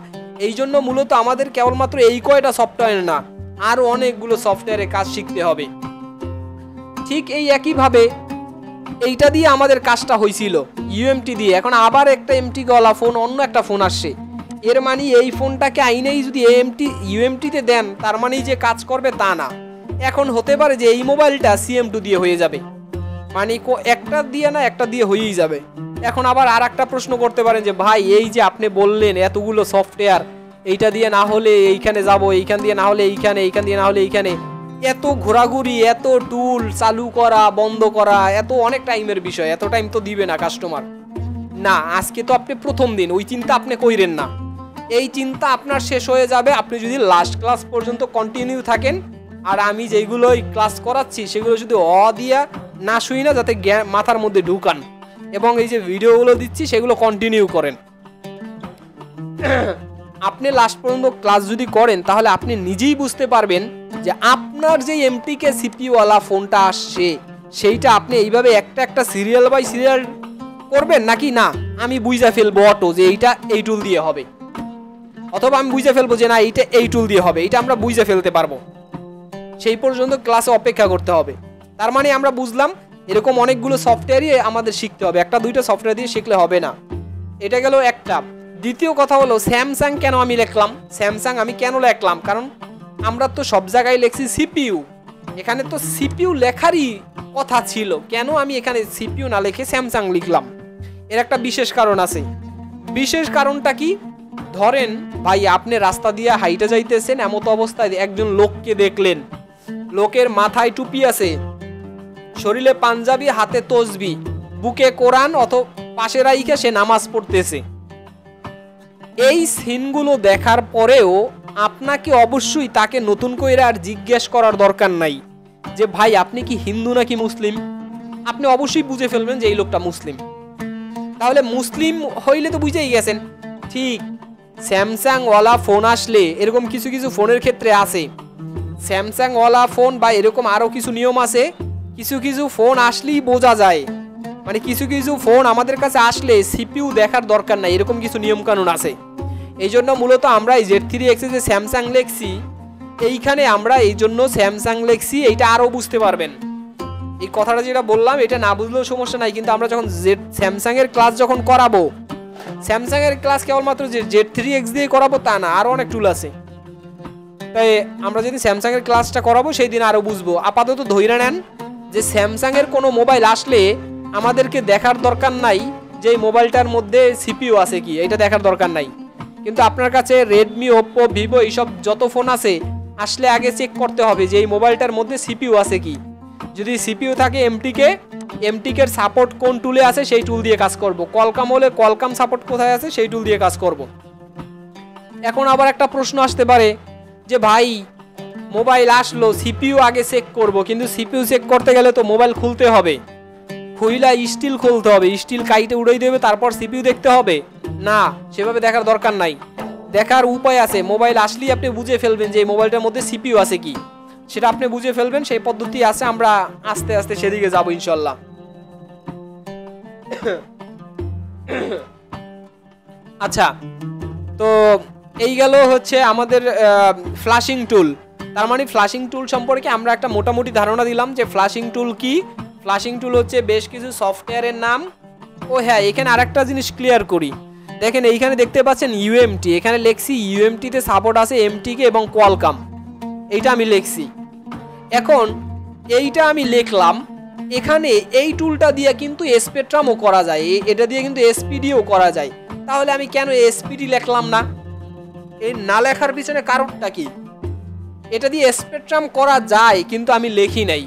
এই জন্য মূলত আমাদের কেবলমাত্র এই কয়টা সফটওয়্যার না, আরও অনেকগুলো সফটওয়্যারে কাজ শিখতে হবে। ঠিক এই একইভাবে এইটা দিয়ে আমাদের কাজটা হয়েছিল ইউএমটি দিয়ে। এখন আবার একটা এমটি গলা ফোন, অন্য একটা ফোন আসছে। এর মানে এই ফোনটাকে আইনেই যদি ইউএমটিতে দেন তার মানেই যে কাজ করবে তা না। এখন হতে পারে যে এই মোবাইলটা সিএম2 দিয়ে হয়ে যাবে, মানে একটা দিয়ে হয়েই যাবে। এখন আবার আর একটা প্রশ্ন করতে পারেন যে ভাই এই যে আপনি বললেন এতগুলো সফটওয়্যার, এইটা দিয়ে না হলে এইখানে যাব, এইখান দিয়ে না হলে এইখানে, এইখান দিয়ে না হলে এইখানে, এত ঘোরাঘুরি, এত টুল চালু করা বন্ধ করা, এত অনেক টাইমের বিষয়, এত টাইম তো দিবে না কাস্টমার। না, আজকে তো আপনি প্রথম দিন, ওই চিন্তা আপনি কইরেন না। এই চিন্তা আপনার শেষ হয়ে যাবে আপনি যদি লাস্ট ক্লাস পর্যন্ত কন্টিনিউ থাকেন। আর আমি যেগুলো ক্লাস করাচ্ছি সেগুলো যদি দিয়া না শুই না, যাতে মাথার মধ্যে ঢুকান, এবং এই যে ভিডিওগুলো দিচ্ছি সেগুলো কন্টিনিউ করেন। আপনি লাস্ট পর্যন্ত ক্লাস যদি করেন তাহলে আপনি নিজেই বুঝতে পারবেন যে আপনার যে এমটিকে সিপিইউওয়ালা ফোনটা আসছে সেইটা আপনি এইভাবে একটা সিরিয়াল বাই সিরিয়াল করবেন নাকি না আমি বুঝা ফেলবো অটো যে এইটা এই টুল দিয়ে হবে, অথবা আমি বুঝে ফেলবো যে না এইটা এই টুল দিয়ে হবে। এটা আমরা বুঝে ফেলতে পারবো, সেই পর্যন্ত ক্লাসে অপেক্ষা করতে হবে। তার মানে আমরা বুঝলাম এরকম অনেকগুলো সফটওয়্যারই আমাদের শিখতে হবে, একটা দুইটা সফটওয়্যার দিয়ে শিখলে হবে না। এটা গেল একটা। দ্বিতীয় কথা হলো স্যামসাং কেন আমি লিখলাম, স্যামসাং আমি কেন লিখলাম, কারণ আমরা তো সব জায়গায় লিখছি সিপিইউ, এখানে তো সিপিইউ লেখারই কথা ছিল, কেন আমি এখানে সিপিইউ না লিখে স্যামসাং লিখলাম এর একটা বিশেষ কারণ আছে। বিশেষ কারণটা কি, ধরেন ভাই আপনি রাস্তা দিয়ে হাইটে যাইতেছেন, এমত অবস্থায় একজন লোককে দেখলেন, লোকের মাথায় টুপি আছে, শরীরে পাঞ্জাবি, হাতে তসবি, বুকে কোরআন অথবা পাশে রাইখে সে নামাজ পড়তেছে। এই সিনগুলো দেখার পরেও আপনাকে অবশ্যই তাকে নতুন করে আর জিজ্ঞেস করার দরকার নাই যে ভাই আপনি কি হিন্দু নাকি মুসলিম। আপনি অবশ্যই বুঝে ফেলবেন যে এই লোকটা মুসলিম। তাহলে মুসলিম হইলে তো বুঝেই গেছেন। ঠিক স্যামসাং ওয়ালা ফোন আসলে এরকম কিছু কিছু ফোনের ক্ষেত্রে আছে, স্যামসাং ওয়ালা ফোন বা এরকম আরো কিছু নিয়ম আছে, কিছু কিছু ফোন আসলেই বোঝা যায়, মানে কিছু কিছু ফোন আমাদের কাছে আসলে সিপিইউ দেখার দরকার নাই, এরকম কিছু নিয়ম কানুন আছে। এই জন্য মূলত আমরা এই Z3X যে স্যামসাং লেখছি, এইখানে আমরা এই জন্য স্যামসাং লেখছি, এইটা আরো বুঝতে পারবেন। এই কথাটা যেটা বললাম এটা না বুঝলেও সমস্যা নাই, কিন্তু আমরা যখন স্যামসাং এর ক্লাস যখন করাবো, স্যামসাং এর ক্লাস কেবলমাত্র যে Z3X দিয়ে করাবো তা না, আরো অনেক টুল আছে। তাই আমরা যদি স্যামসাং এর ক্লাসটা করাবো সেই দিন আরো বুঝবো। আপাতত ধইরা নেন যে স্যামসাং এর কোনো মোবাইল আসলে আমাদেরকে দেখার দরকার নাই যে এই মোবাইলটার মধ্যে সিপিইউ আছে কি, এটা দেখার দরকার নাই। কিন্তু আপনার কাছে রেডমি, ওপ্পো, ভিভো এইসব যত ফোন আছে আসলে আগে চেক করতে হবে যে এই মোবাইলটার মধ্যে সিপিইউ আছে কি। যদি সিপিইউ থাকে এমটিকে এমটিকে এর সাপোর্ট কোন টুলে আছে সেই টুল দিয়ে কাজ করব, কলকাম হলে কলকাম সাপোর্ট কোথায় আছে সেই টুল দিয়ে কাজ করব। এখন আবার একটা প্রশ্ন আসতে পারে যে ভাই মোবাইল আসলো সিপিইউ আগে চেক করব, কিন্তু সিপিইউ চেক করতে গেলে তো মোবাইল খুলতে হবে, খুইলা স্টিল খুলতে হবে, স্টিল কাইটে উড়াই দেবে তারপর সিপিইউ দেখতে হবে। না, সেভাবে দেখার দরকার নাই, দেখার উপায় আছে। মোবাইল আসলেই আপনি বুঝে ফেলবেন যে এই মোবাইলটার মধ্যে সিপিইউ আছে কি, সেটা আপনি বুঝে ফেলবেন, সেই পদ্ধতি আছে। আমরা আস্তে আস্তে সেদিকে যাব ইনশাল্লাহ। আচ্ছা, তো এই গেল হচ্ছে আমাদের ফ্ল্যাশিং টুল। তার মানে ফ্ল্যাশিং টুল সম্পর্কে আমরা একটা মোটামুটি ধারণা দিলাম যে ফ্ল্যাশিং টুল কি। ফ্ল্যাশিং টুল হচ্ছে বেশ কিছু সফটওয়্যারের নাম। ও হ্যাঁ, এখানে আরেকটা জিনিস ক্লিয়ার করি, দেখেন এইখানে দেখতে পাচ্ছেন ইউএমটি, এখানে লেখছি ইউএমটিতে সাপোর্ট আছে এমটিকে এবং কোয়ালকাম, এইটা আমি লিখছি। এখন এইটা আমি লিখলাম, এখানে এই টুলটা দিয়ে কিন্তু স্পেকট্রামও করা যায়, এটা দিয়ে কিন্তু এসপিডিও করা যায়। তাহলে আমি কেন এসপিডি লিখলাম না? এই না লেখার পিছনে কারণটা কি? এটা দিয়ে স্পেকট্রাম করা যায় কিন্তু আমি লিখি নাই।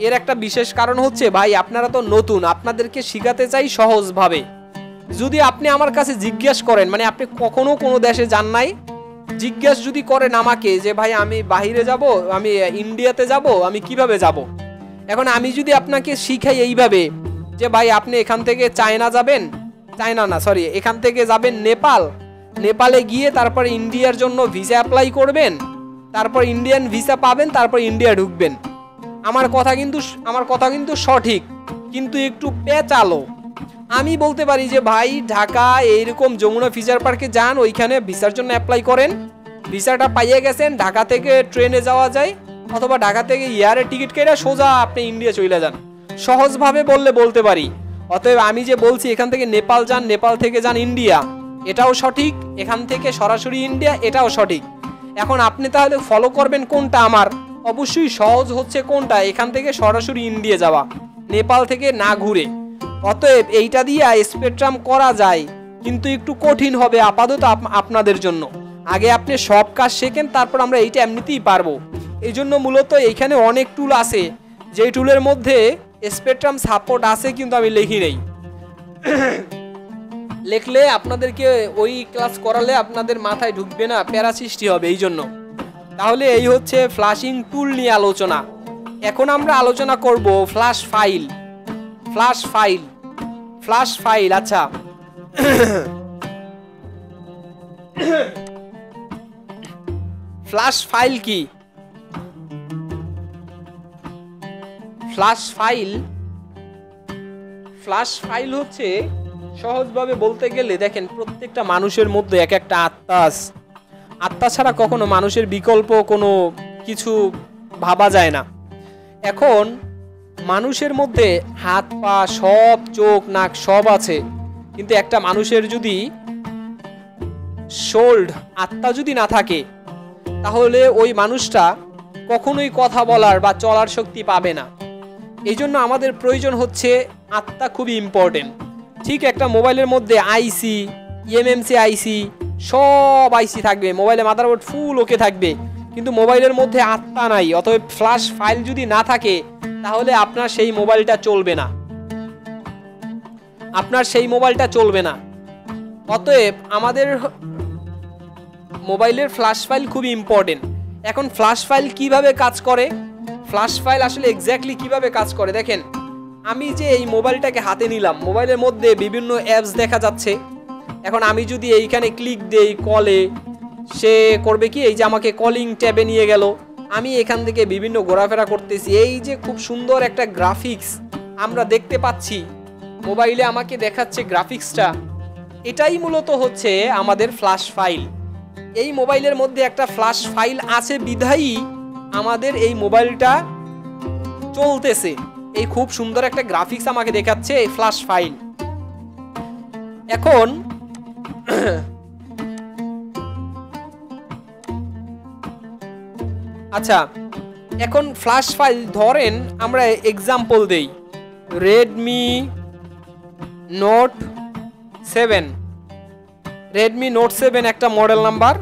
এর একটা বিশেষ কারণ হচ্ছে ভাই আপনারা তো নতুন, আপনাদেরকে শেখাতে চাই সহজভাবে। যদি আপনি আমার কাছে জিজ্ঞেস করেন, মানে আপনি কখনো কোনো দেশে যান নাই, জিজ্ঞেস যদি করেন আমাকে যে ভাই আমি বাইরে যাব, আমি ইন্ডিয়াতে যাব, আমি কিভাবে যাব, এখন আমি যদি আপনাকে শিখাই এইভাবে যে ভাই আপনি এখান থেকে চায়না যাবেন, চায়না না সরি, এখান থেকে যাবেন নেপাল, নেপালে গিয়ে তারপর ইন্ডিয়ার জন্য ভিসা অ্যাপ্লাই করবেন, তারপর ইন্ডিয়ান ভিসা পাবেন, তারপর ইন্ডিয়া ঢুকবেন, আমার কথা কিন্তু সঠিক, কিন্তু একটু পেঁচালো। আমি বলতে পারি যে ভাই ঢাকা এইরকম যমুনা ফিচার পার্কে যান, ওইখানে ভিসার জন্য অ্যাপ্লাই করেন, ভিসাটা পাইয়ে গেছেন, ঢাকা থেকে ট্রেনে যাওয়া যায় অথবা ঢাকা থেকে এয়ারে টিকিট কেটে সোজা আপনি ইন্ডিয়া চলে যান, সহজভাবে বলতে পারি। অতএব আমি যে বলছি এখান থেকে নেপাল যান, নেপাল থেকে যান ইন্ডিয়া, এটাও সঠিক, এখান থেকে সরাসরি ইন্ডিয়া, এটাও সঠিক। এখন আপনি তাহলে ফলো করবেন কোনটা? আমার অবশ্যই সহজ হচ্ছে কোনটা, এখান থেকে সরাসরি ইন্ডিয়া যাওয়া, নেপাল থেকে না ঘুরে। অতএব এইটা দিয়ে স্পেকট্রাম করা যায়, কিন্তু একটু কঠিন হবে আপাতত আপনাদের জন্য। আগে আপনি সব কাজ শেখেন, তারপর আমরা এইটা এমনিতেই পারবো। এই জন্য মূলত এইখানে অনেক টুল আছে, যেই টুলের মধ্যে স্পেকট্রাম সাপোর্ট আছে কিন্তু আমি লিখি নেই। লিখলে আপনাদেরকে ওই ক্লাস করালে আপনাদের মাথায় ঢুকবে না, প্যারা সৃষ্টি হবে এই জন্য। তাহলে এই হচ্ছে ফ্ল্যাশিং টুল নিয়ে আলোচনা। এখন আমরা আলোচনা করব ফ্ল্যাশ ফাইল। আচ্ছা, ফ্ল্যাশ ফাইল কি? ফ্ল্যাশ ফাইল হচ্ছে সহজভাবে বলতে গেলে, দেখেন প্রত্যেকটা মানুষের মধ্যে এক একটা আত্মা আছে, আত্মা ছাড়া কখনো মানুষের বিকল্প কোনো কিছু ভাবা যায় না। এখন মানুষের মধ্যে হাত পা সব, চোখ নাক সব আছে, কিন্তু একটা মানুষের যদি সোল্ড আত্মা যদি না থাকে, তাহলে ওই মানুষটা কখনোই কথা বলার বা চলার শক্তি পাবে না। এই জন্য আমাদের প্রয়োজন হচ্ছে আত্মা, খুবই ইম্পর্টেন্ট। ঠিক একটা মোবাইলের মধ্যে আইসি, এমএমসি আইসি, সব আইসি থাকবে, মোবাইলে মাদারবোর্ড ফুল ওকে থাকবে, কিন্তু মোবাইলের মধ্যে আত্মা নাই। অতএব ফ্ল্যাশ ফাইল যদি না থাকে তাহলে আপনার সেই মোবাইলটা চলবে না, অতএব আমাদের মোবাইলের ফ্ল্যাশ ফাইল খুবই ইম্পর্টেন্ট। এখন ফ্ল্যাশ ফাইল কিভাবে কাজ করে, ফ্ল্যাশ ফাইল আসলে এক্স্যাক্টলি কিভাবে কাজ করে দেখেন। আমি যে এই মোবাইলটাকে হাতে নিলাম, মোবাইলের মধ্যে বিভিন্ন অ্যাপস দেখা যাচ্ছে। এখন আমি যদি এইখানে ক্লিক দেই কলে, সে করবে কি, এই যে আমাকে কলিং ট্যাবে নিয়ে গেল, আমি এখান থেকে বিভিন্ন ঘোরাফেরা করতেছি। এই যে খুব সুন্দর একটা গ্রাফিক্স আমরা দেখতে পাচ্ছি মোবাইলে, আমাকে দেখাচ্ছে গ্রাফিক্সটা, এটাই মূলত হচ্ছে আমাদের ফ্ল্যাশ ফাইল। এই মোবাইলের মধ্যে একটা ফ্ল্যাশ ফাইল আছে বিধায়ী আমাদের এই মোবাইলটা চলতেছে, এই খুব সুন্দর একটা গ্রাফিক্স আমাকে দেখাচ্ছে এই ফ্ল্যাশ ফাইল। এখন আচ্ছা, এখন ফ্ল্যাশ ফাইল ধরেন আমরা এক্সাম্পল দেই, রেডমি নোট 7 একটা মডেল নাম্বার,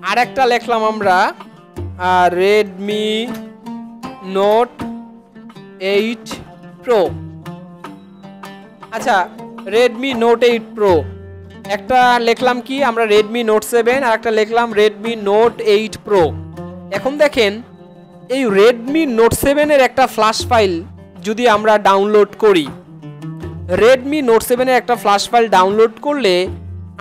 আর একটা লিখলাম আমরা রেডমি নোট 8 প্রো। আচ্ছা, রেডমি নোট 8 প্রো, একটা লিখলাম কি আমরা রেডমি নোট 7 আর একটা লিখলাম রেডমি নোট 8 প্রো। এখন দেখেন এই রেডমি নোট 7 এর একটা ফ্ল্যাশ ফাইল যদি আমরা ডাউনলোড করি, রেডমি নোট 7 এর একটা ফ্ল্যাশ ফাইল ডাউনলোড করলে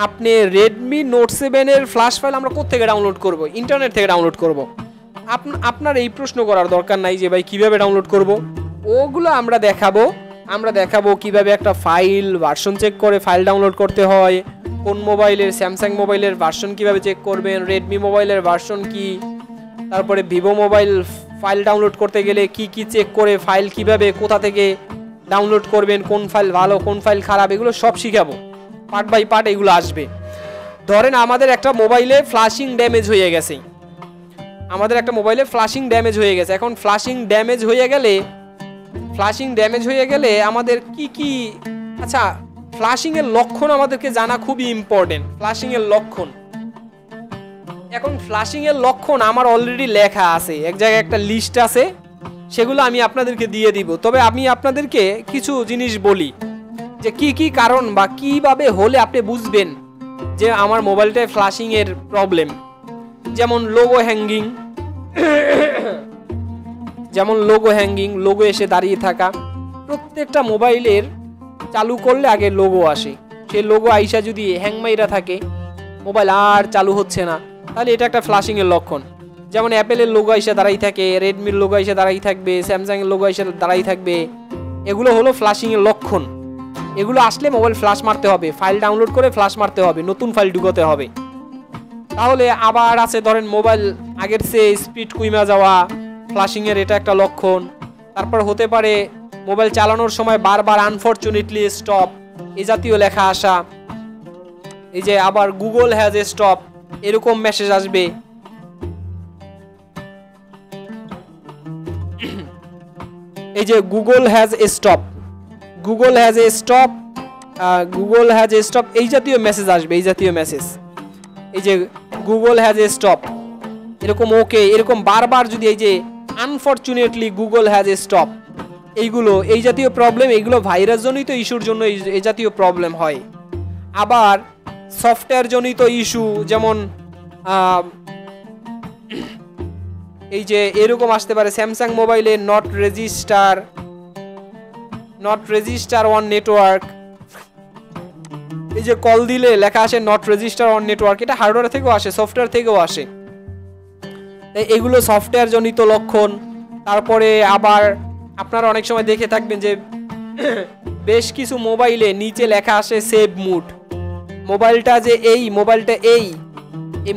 আপনি রেডমি নোট 7 এর ফ্ল্যাশ ফাইল আমরা কোথা থেকে ডাউনলোড করব? ইন্টারনেট থেকে ডাউনলোড করব। আপনার এই প্রশ্ন করার দরকার নাই যে ভাই কিভাবে ডাউনলোড করব, ওগুলো আমরা দেখাবো কিভাবে একটা ফাইল ভার্সন চেক করে ফাইল ডাউনলোড করতে হয়, কোন মোবাইলের, স্যামসাং মোবাইলের ভার্সন কিভাবে চেক করবেন, রেডমি মোবাইলের ভার্সন কি, তারপরে ভিভো মোবাইল ফাইল ডাউনলোড করতে গেলে কি কি চেক করে ফাইল কিভাবে কোথা থেকে ডাউনলোড করবেন, কোন ফাইল ভালো কোন ফাইল খারাপ, এগুলো সব শিখাবো, পার্ট বাই পার্ট এগুলো আসবে। ধরেন আমাদের একটা মোবাইলে ফ্ল্যাশিং ড্যামেজ হয়ে গেছে, এখন ফ্ল্যাশিং ড্যামেজ হয়ে গেলে আমাদের কি কি, আচ্ছা ফ্ল্যাশিং এর লক্ষণ আমাদেরকে জানা খুবই ইম্পর্টেন্ট। ফ্ল্যাশিং এর লক্ষণ আমার অলরেডি লেখা আছে, এক জায়গায় একটা লিস্ট আছে, সেগুলো আমি আপনাদেরকে দিয়ে দিব। তবে আমি আপনাদেরকে কিছু জিনিস বলি যে কি কি কারণ বা কিভাবে হলে আপনি বুঝবেন যে আমার মোবাইলটায় ফ্ল্যাশিং এর প্রবলেম। যেমন লোগো হ্যাঙ্গিং, লোগো এসে দাঁড়িয়ে থাকা। প্রত্যেকটা মোবাইলের চালু করলে আগে লোগো আসে, সেই লোগো আইসা যদি হ্যাং মাইরা থাকে, মোবাইল আর চালু হচ্ছে না, তাহলে এটা একটা ফ্ল্যাশিং এর লক্ষণ। যেমন অ্যাপেলের লোগো আইসা দাঁড়াই থাকে, রেডমির লোগো আইসা দাঁড়াই থাকবে, স্যামসাং এর লোগো আইসা দাঁড়াই থাকবে, এগুলো হলো ফ্ল্যাশিং এর লক্ষণ। এগুলো আসলে মোবাইল ফ্ল্যাশ মারতে হবে, ফাইল ডাউনলোড করে ফ্ল্যাশ মারতে হবে, নতুন ফাইল ঢুকাতে হবে। তাহলে আবার আছে ধরেন মোবাইল আগের চেয়ে স্পিড কমে যাওয়া, ফ্ল্যাশিং এর এটা একটা লক্ষণ। তারপর হতে পারে মোবাইল চালানোর সময় বারবার আনফরচুনেটলি স্টপ, এই জাতীয় লেখা আসা। এই যে আবার গুগল হ্যাজ এ স্টপ, এরকম মেসেজ আসবে। এই যে গুগল হ্যাজ এ স্টপ, এই জাতীয় মেসেজ আসবে, এই যে গুগল হ্যাজ এ স্টপ, এরকম ওকে, এরকম বারবার যদি এই যে unfortunately Google has a stop, এই জাতীয় প্রবলেম, এইগুলো ভাইরাস জনিত ইস্যুর জন্য এই জাতীয় প্রবলেম হয়। আবার সফটওয়্যার জনিত ইস্যু, যেমন এই যে এরকম আসতে পারে স্যামসাং মোবাইলে নট রেজিস্টার অন নেটওয়ার্ক, এই যে কল দিলে লেখা আসে নট রেজিস্টার অন নেটওয়ার্ক, এটা হার্ডওয়্যার থেকেও আসে, সফটওয়্যার থেকেও আসে। এগুলো সফটওয়্যার জনিত লক্ষণ। তারপরে আবার আপনারা অনেক সময় দেখে থাকবেন যে বেশ কিছু মোবাইলে নিচে লেখা আসে সেভ মুড, মোবাইলটা এই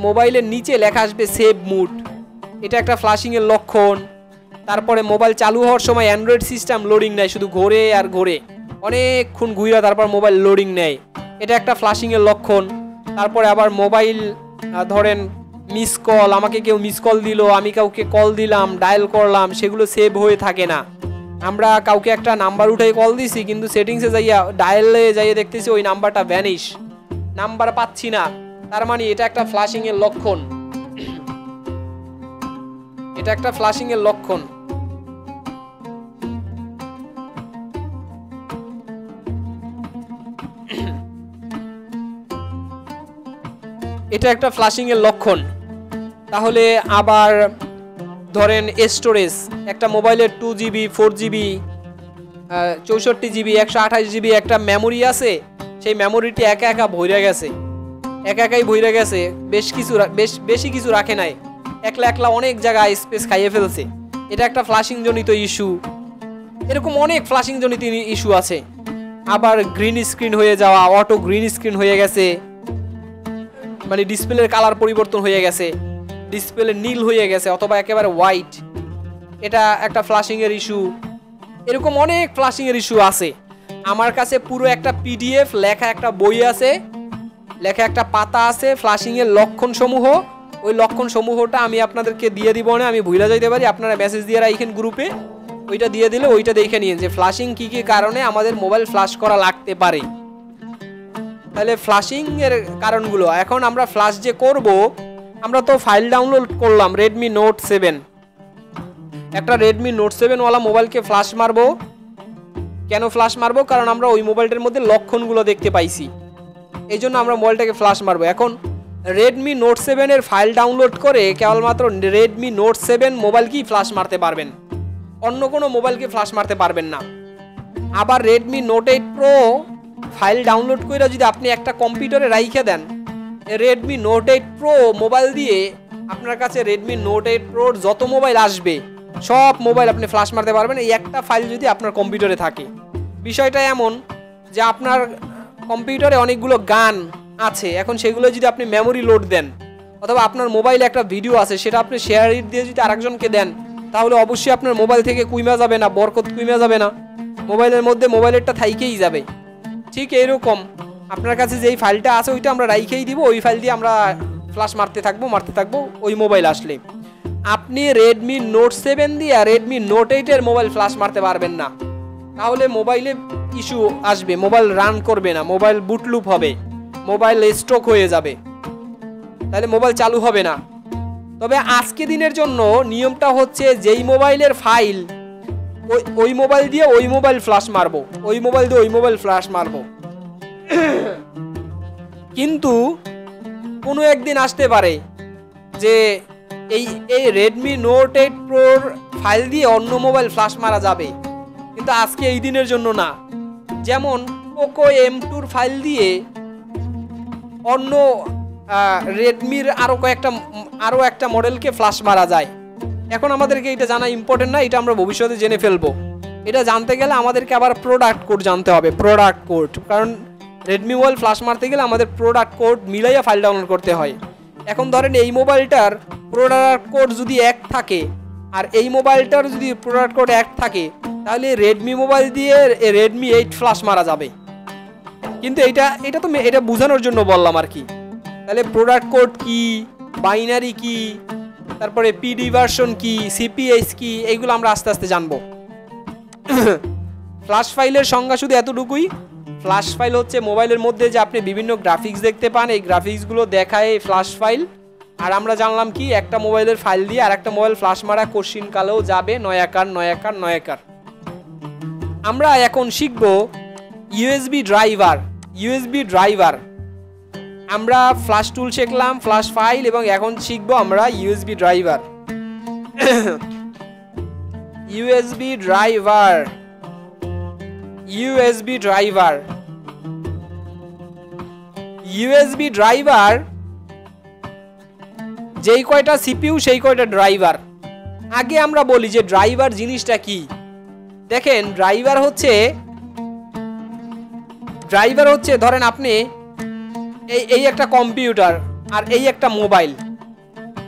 মোবাইলের নিচে লেখা আসবে সেভ মুড, এটা একটা ফ্ল্যাশিং এর লক্ষণ। তারপরে মোবাইল চালু হওয়ার সময় অ্যান্ড্রয়েড সিস্টেম লোডিং নেয়, শুধু ঘোরে আর ঘোরে, অনেকক্ষণ ঘুরে তারপর মোবাইল লোডিং নেয়, এটা একটা ফ্ল্যাশিং এর লক্ষণ। তারপরে আবার মোবাইল ধরেন মিস কল, আমাকে কেউ মিস কল দিল, আমি কাউকে কল দিলাম, ডায়াল করলাম, সেগুলো সেভ হয়ে থাকে না। আমরা কাউকে একটা নাম্বার উঠে কল দিছি, কিন্তু সেটিংসে যাইয়া ডায়ালে যাইয়ে দেখতেছি ওই নাম্বারটা ভ্যানিশ, নাম্বার পাচ্ছি না, তার মানে এটা একটা ফ্ল্যাশিং এর লক্ষণ, এটা একটা ফ্ল্যাশিং এর লক্ষণ। তাহলে আবার ধরেন স্টোরেজ, একটা মোবাইলের 2GB 4GB 64GB 128GB একটা মেমোরি আছে, সেই মেমোরিটি একাই ভরে গেছে, বেশি কিছু রাখে নাই, একলা অনেক জায়গায় স্পেস খাইয়ে ফেলছে, এটা একটা ফ্ল্যাশিং জনিত ইস্যু। এরকম অনেক ফ্ল্যাশিং জনিত ইস্যু আছে। আবার গ্রিন স্ক্রিন হয়ে যাওয়া, অটো গ্রিন স্ক্রিন হয়ে গেছে, মানে ডিসপ্লের কালার পরিবর্তন হয়ে গেছে, ডিসপ্লে নীল হয়ে গেছে অথবা একেবারে হোয়াইট, এটা একটা ফ্ল্যাশিং এর ইস্যু। এরকম অনেক ফ্ল্যাশিং এর ইস্যু আছে। আমার কাছে পুরো একটা পিডিএফ লেখা একটা বই আছে, লেখা একটা পাতা আছে ফ্ল্যাশিং এর লক্ষণ সমূহ। ওই লক্ষণ সমূহটা আমি আপনাদেরকে দিয়ে দিব না, আমি ভুলে যাইতে পারি, আপনারা মেসেজ দিয়ে রাখেন গ্রুপে, ওইটা দিয়ে দিলে ওইটা দেখে নিন যে ফ্ল্যাশিং কি কি কারণে আমাদের মোবাইল ফ্ল্যাশ করা লাগতে পারে। তাহলে ফ্ল্যাশিং এর কারণগুলো, এখন আমরা ফ্ল্যাশ যে করব, আমরা তো ফাইল ডাউনলোড করলাম রেডমি নোট 7, একটা রেডমি নোট 7 ওয়ালা মোবাইলকে ফ্ল্যাশ মারবো, কেন ফ্ল্যাশ মারবো? কারণ আমরা ওই মোবাইলটার মধ্যে লক্ষণগুলো দেখতে পাইছি, এই জন্য আমরা মোবাইলটাকে ফ্ল্যাশ মারবো। এখন রেডমি নোট 7 এর ফাইল ডাউনলোড করে কেবলমাত্র রেডমি নোট 7 মোবাইলকেই ফ্ল্যাশ মারতে পারবেন, অন্য কোনো মোবাইলকে ফ্ল্যাশ মারতে পারবেন না। আবার Redmi note 8 pro file download করে যদি আপনি একটা কম্পিউটারে রাইখে দেন, রেডমি নোট 8 প্রো মোবাইল দিয়ে আপনার কাছে রেডমি নোট 8 প্রোর যত মোবাইল আসবে সব মোবাইল আপনি ফ্ল্যাশ মারতে পারবেন এই একটা ফাইল যদি আপনার কম্পিউটারে থাকে। বিষয়টা এমন যে আপনার কম্পিউটারে অনেকগুলো গান আছে, এখন সেগুলো যদি আপনি মেমোরি লোড দেন অথবা আপনার মোবাইলে একটা ভিডিও আছে সেটা আপনি শেয়ার দিয়ে যদি আরেকজনকে দেন, তাহলে অবশ্যই আপনার মোবাইল থেকে কুইমা যাবে না, বরকত কুইমা যাবে না, মোবাইলের মধ্যে মোবাইলেরটা থাইকেই যাবে। ঠিক এইরকম আপনার কাছে যেই ফাইলটা আছে ওইটা আমরা রাইখেই দিব, ওই ফাইল দিয়ে আমরা ফ্ল্যাশ মারতে থাকবো ওই মোবাইল আসলে। আপনি রেডমি নোট 7 দিয়ে রেডমি নোট 8 এর মোবাইল ফ্ল্যাশ মারতে পারবেন না, তাহলে মোবাইলে ইস্যু আসবে, মোবাইল রান করবে না, মোবাইল বুটলুপ হবে, মোবাইল স্ট্রোক হয়ে যাবে, তাহলে মোবাইল চালু হবে না। তবে আজকে দিনের জন্য নিয়মটা হচ্ছে যেই মোবাইলের ফাইল ওই মোবাইল দিয়ে ওই মোবাইল ফ্ল্যাশ মারবো, ওই মোবাইল দিয়ে ওই মোবাইল ফ্ল্যাশ মারবো। কিন্তু কোনো একদিন আসতে পারে যে এই রেডমি নোট 8 প্রোর ফাইল দিয়ে অন্য মোবাইল ফ্ল্যাশ মারা যাবে, কিন্তু আজকে এই দিনের জন্য না। যেমন পোকো M2 ফাইল দিয়ে অন্য রেডমির আরো একটা মডেলকে ফ্ল্যাশ মারা যায়। এখন আমাদেরকে এটা জানা ইম্পর্টেন্ট না, এটা আমরা ভবিষ্যতে জেনে ফেলবো। এটা জানতে গেলে আমাদেরকে আবার প্রোডাক্ট কোড জানতে হবে, প্রোডাক্ট কোড, কারণ রেডমি মোবাইল ফ্ল্যাশ মারতে গেলে আমাদের প্রোডাক্ট কোড মিলাইয়া ফাইল ডাউনলোড করতে হয়। এখন ধরেন এই মোবাইলটার প্রোডাক্ট কোড যদি 1 থাকে আর এই মোবাইলটার যদি প্রোডাক্ট কোড 1 থাকে, তাহলে রেডমি মোবাইল দিয়ে রেডমি 8 ফ্ল্যাশ মারা যাবে। কিন্তু এটা বোঝানোর জন্য বললাম আর কি। তাহলে প্রোডাক্ট কোড কি, বাইনারি কি, তারপরে পিডি ভার্সন কি, সিপিএস কি, এইগুলো আমরা আস্তে আস্তে জানবো। ফ্ল্যাশ ফাইলের সংজ্ঞা শুধু এতটুকুই, ফ্ল্যাশ ফাইল হচ্ছে মোবাইলের মধ্যে যে আপনি বিভিন্ন গ্রাফিক্স দেখতে পান, এই গ্রাফিক্সগুলো দেখায় ফ্ল্যাশ ফাইল। আর আমরা জানলাম কি একটা মোবাইলের ফাইল দিয়ে আর একটা মোবাইল ফ্ল্যাশ মারা কোশ্চিন কালেও যাবে, নয়াকার। আমরা এখন শিখব ইউএসবি ড্রাইভার। আমরা ফ্ল্যাশ টুল শিখলাম, ফ্ল্যাশ ফাইল, এবং এখন শিখবো আমরা ইউএসবি ড্রাইভার। ইউএসবি ড্রাইভার যেই কয়টা সিপিইউ সেই কয়টা ড্রাইভার। আগে আমরা বলি যে ড্রাইভার জিনিসটা কি। দেখেন ড্রাইভার হচ্ছে ধরেন আপনি এই একটা কম্পিউটার আর এই একটা মোবাইল।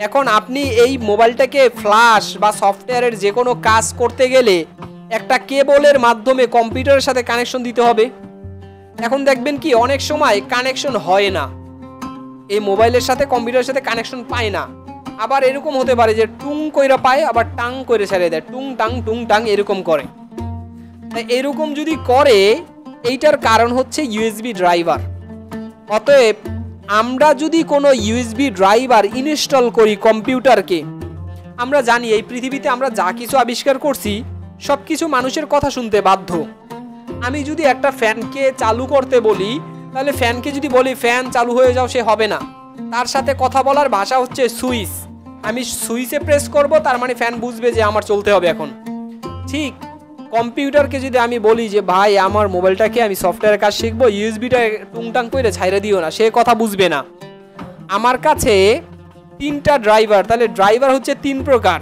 এখন আপনি এই মোবাইলটাকে ফ্ল্যাশ বা সফটওয়্যারের যে কোনো কাজ করতে গেলে একটা কেবলের মাধ্যমে কম্পিউটারের সাথে কানেকশন দিতে হবে। এখন দেখবেন কি অনেক সময় কানেকশন হয় না, এই মোবাইলের সাথে কম্পিউটারের সাথে কানেকশন পায় না। আবার এরকম হতে পারে যে টুং কইরা পায়, আবার টাং করে ছেড়ে দেয়, টুং টাং এরকম করে। তাই এরকম যদি করে এইটার কারণ হচ্ছে ইউএসবি ড্রাইভার। অতএব আমরা যদি কোনো ইউএসবি ড্রাইভার ইনস্টল করি কম্পিউটারকে, আমরা জানি এই পৃথিবীতে আমরা যা কিছু আবিষ্কার করছি সব কিছু মানুষের কথা শুনতে বাধ্য। আমি যদি একটা ফ্যানকে চালু করতে বলি, তাহলে ফ্যানকে যদি বলি ফ্যান চালু হয়ে যাও, সে হবে না। তার সাথে কথা বলার ভাষা হচ্ছে সুইচ। আমি সুইচে প্রেস করব, তার মানে ফ্যান বুঝবে যে আমার চলতে হবে এখন। ঠিক কম্পিউটারকে যদি আমি বলি যে ভাই আমার মোবাইলটাকে আমি সফটওয়্যারের কাজ শিখবো, ইউএসবিটা টুংটাং করে ছাইরে দিও না, সে কথা বুঝবে না। আমার কাছে 3টা ড্রাইভার, তাহলে ড্রাইভার হচ্ছে 3 প্রকার।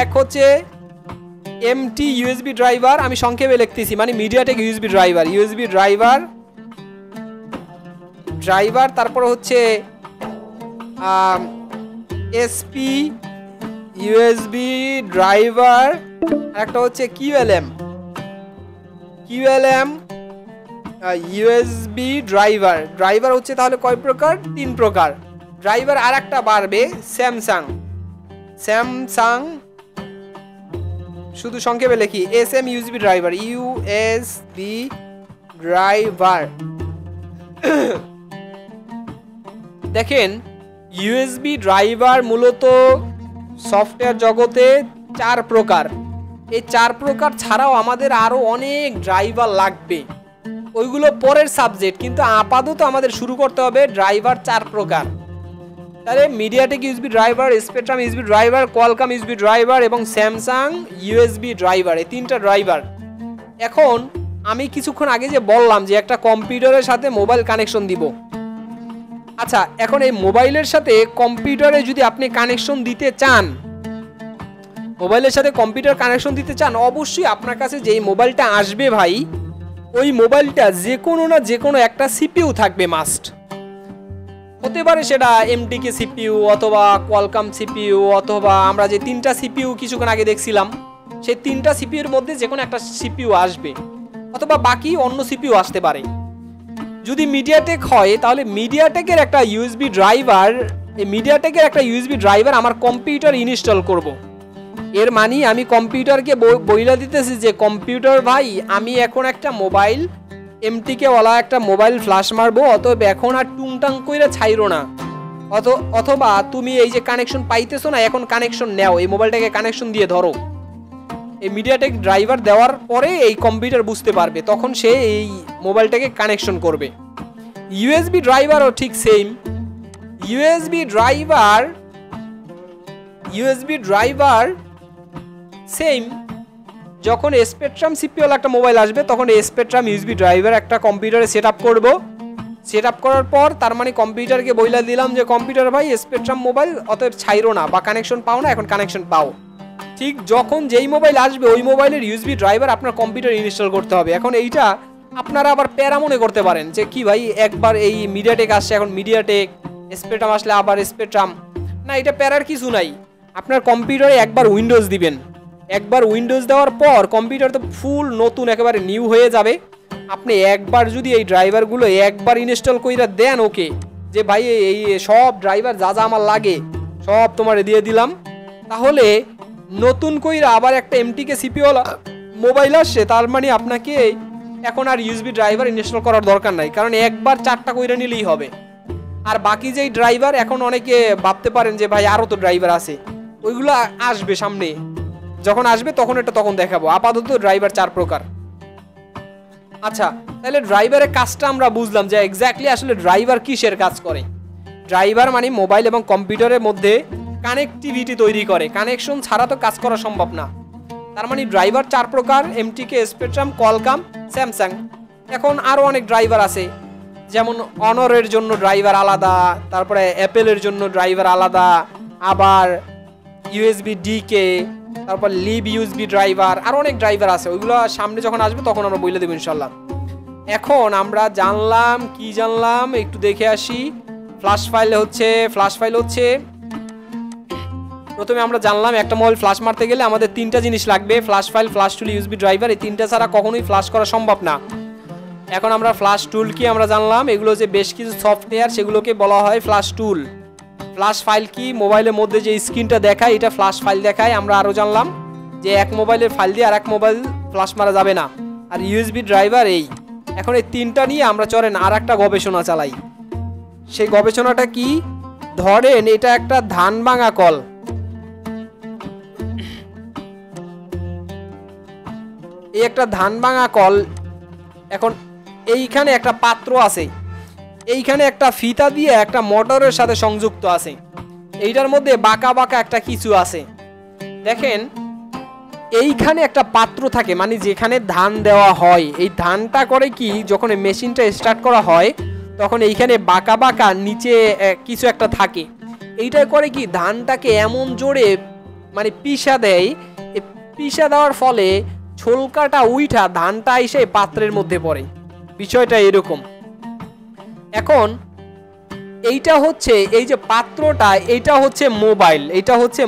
এক হচ্ছে এমটি ইউএসবি ড্রাইভার, আমি সংক্ষেপে লিখতেছি, মানে মিডিয়াটেক ইউএসবি ড্রাইভার। তারপর হচ্ছে এসপি ইউএসবি ড্রাইভার, একটা হচ্ছে কিউএলএম ইউএসবি ড্রাইভার হচ্ছে তাহলে কয় প্রকার? 3 প্রকার ড্রাইভার। আর একটা বাড়বে স্যামসাং, শুধু সংক্ষেপে লিখি এসএম ইউএসবি ড্রাইভার। দেখেন ইউএসবি ড্রাইভার মূলত সফটওয়্যার জগতে 4 প্রকার। এই 4 প্রকার ছাড়াও আমাদের আরো অনেক ড্রাইভার লাগবে, ওইগুলো পরের সাবজেক্ট, কিন্তু আপাতত আমাদের শুরু করতে হবে ড্রাইভার 4 প্রকার। তাহলে MediaTek USB driver, spectrum USB driver, Qualcomm USB driver এবং স্যামসাং ইউএসবি ড্রাইভার, এই 3টা ড্রাইভার। এখন আমি কিছুক্ষণ আগে যে বললাম যে একটা কম্পিউটারের সাথে মোবাইল কানেকশন দিব, আচ্ছা এখন এই মোবাইলের সাথে কম্পিউটারে যদি আপনি কানেকশন দিতে চান, মোবাইলের সাথে কম্পিউটার কানেকশন দিতে চান, অবশ্যই আপনার কাছে যেই মোবাইলটা আসবে ভাই, ওই মোবাইলটা যে কোনো না যে কোনো একটা সিপিইউ থাকবে মাস্ট। হতে পারে সেটা এমটিকে সিপিইউ অথবা কোয়ালকম সিপিইউ, অথবা আমরা যে 3টা সিপিইউ কিছুক্ষণ আগে দেখছিলাম সেই 3টা সিপিইউর মধ্যে যে কোনো একটা সিপিইউ আসবে, অথবা বাকি অন্য সিপিইউ আসতে পারে। যদি মিডিয়াটেক হয় তাহলে মিডিয়াটেকের একটা ইউএসবি ড্রাইভার, এই মিডিয়াটেকের একটা ইউএসবি ড্রাইভার আমার কম্পিউটার ইনস্টল করব। এর মানে আমি কম্পিউটারকে বইলা দিতেছি যে কম্পিউটার ভাই আমি এখন একটা মোবাইল এমটিকে ওয়ালা একটা মোবাইল ফ্ল্যাশ মারবো, অতএব এখন আর টুংটাং কইরা ছাইরো না, অথবা তুমি এই যে কানেকশন পাইতেছো না এখন কানেকশন নাও, এই মোবাইলটাকে কানেকশন দিয়ে ধরো। এই মিডিয়াটেক ড্রাইভার দেওয়ার পরে এই কম্পিউটার বুঝতে পারবে, তখন সে এই মোবাইলটাকে কানেকশন করবে। ইউএসবি ড্রাইভারও ঠিক সেম। USB driver same. যখন স্পেকট্রাম সিপিইউ একটা মোবাইল আসবে তখন স্পেকট্রাম ইউএসবি ড্রাইভার একটা কম্পিউটারে সেট আপ করবো। সেট আপ করার পর তার মানে কম্পিউটারকে বইলা দিলাম যে কম্পিউটার ভাই স্পেকট্রাম মোবাইল, অতএব ছাইরো না বা কানেকশন পাও না, এখন কানেকশন পাও। ঠিক যখন যেই মোবাইল আসবে ওই মোবাইলের ইউএসবি ড্রাইভার আপনার কম্পিউটার ইনস্টল করতে হবে। এখন এইটা আপনারা আবার প্যারা মনে করতে পারেন যে কি ভাই একবার এই মিডিয়াটেক আসছে এখন মিডিয়াটেক, স্পেকট্রাম আসলে আবার স্পেকট্রাম, না এটা প্যারার কিছু নাই। আপনার কম্পিউটারে একবার উইন্ডোজ দিবেন, একবার উইন্ডোজ দেওয়ার পর কম্পিউটার তো ফুল নতুন একেবারে নিউ হয়ে যাবে। আপনি একবার যদি এই ড্রাইভারগুলো একবার ইনস্টল কইরা দেন ওকে, যে ভাই এই সব ড্রাইভার যা যা আমার লাগে সব তোমার দিয়ে দিলাম, তাহলে নতুন কইরা আবার একটা এমটিকে সিপিইউ মোবাইল আসছে, তার মানে আপনাকে এখন আর ইউএসবি ড্রাইভার ইনস্টল করার দরকার নাই, কারণ একবার 4টা কইরা নিলেই হবে। আর বাকি যেই ড্রাইভার এখন অনেকে ভাবতে পারেন যে ভাই আরও তো ড্রাইভার আছে, ওইগুলো আসবে সামনে, যখন আসবে তখন এটা তখন দেখাবো। আপাতত ড্রাইভার 4 প্রকার। আচ্ছা তাহলে ড্রাইভারের কাজটা আমরা বুঝলাম যে এক্স্যাক্টলি আসলে ড্রাইভার কিসের কাজ করে। ড্রাইভার মানে মোবাইল এবং কম্পিউটারের মধ্যে কানেক্টিভিটি তৈরি করে, কানেকশন ছাড়া তো কাজ করা সম্ভব না। তার মানে ড্রাইভার 4 প্রকার, এমটিকে, স্পেকট্রাম, কোয়ালকম, স্যামসাং। এখন আরও অনেক ড্রাইভার আছে, যেমন অনরের জন্য ড্রাইভার আলাদা, তারপরে অ্যাপেলের জন্য ড্রাইভার আলাদা, আবার ইউএসবি ডিকে, তারপর লিভ ইউএসবি ড্রাইভার, আর অনেক ড্রাইভার আছে, ওইগুলো সামনে যখন আসবে তখন আমরা বলে দেবো ইনশাল্লাহ। এখন আমরা জানলাম কি জানলাম একটু দেখে আসি। ফ্ল্যাশ ফাইল হচ্ছে প্রথমে আমরা জানলাম একটা মোবাইল ফ্ল্যাশ মারতে গেলে আমাদের 3টা জিনিস লাগবে, ফ্ল্যাশ ফাইল, ফ্ল্যাশ টুল, ইউএসবি ড্রাইভার। এই 3টা ছাড়া কখনোই ফ্ল্যাশ করা সম্ভব না। এখন আমরা ফ্ল্যাশ টুল কি আমরা জানলাম, এগুলো যে বেশ কিছু সফটওয়্যার সেগুলোকে বলা হয় ফ্ল্যাশ টুল। ফ্ল্যাশ ফাইল কি, মোবাইলের মধ্যে যে স্ক্রিনটা দেখায় এটা ফ্ল্যাশ ফাইল দেখায়। আমরা আরও জানলাম যে এক মোবাইলের ফাইল দিয়ে আর এক মোবাইল ফ্ল্যাশ মারা যাবে না। আর ইউএসবি ড্রাইভার এই। এখন এই 3টা নিয়ে আমরা চলেন আর একটা গবেষণা চালাই। সেই গবেষণাটা কি, ধরেন এটা একটা ধান ভাঙা কল, এই একটা ধান ভাঙা কল। এখন এইখানে একটা পাত্র আছে, এইখানে একটা ফিতা দিয়ে একটা মোটরের সাথে সংযুক্ত আছে, এইটার মধ্যে বাঁকা বাঁকা একটা কিছু আছে। দেখেন এইখানে একটা পাত্র থাকে, মানে যেখানে ধান দেওয়া হয়, এই ধানটা করে কি যখন মেশিনটা স্টার্ট করা হয় তখন এইখানে বাঁকা বাঁকা নিচে কিছু একটা থাকে। এইটা করে কি ধানটাকে এমন জোরে মানে পিষা দেয়, পিষা দেওয়ার ফলে ছোলকাটা উইঠা ধানটা এসে পাত্রের মধ্যে পড়ে। বিষয়টা এরকম। এখন এইটা হচ্ছে এই যে পাত্রটা, এইটা হচ্ছে মোবাইল, এটা হচ্ছে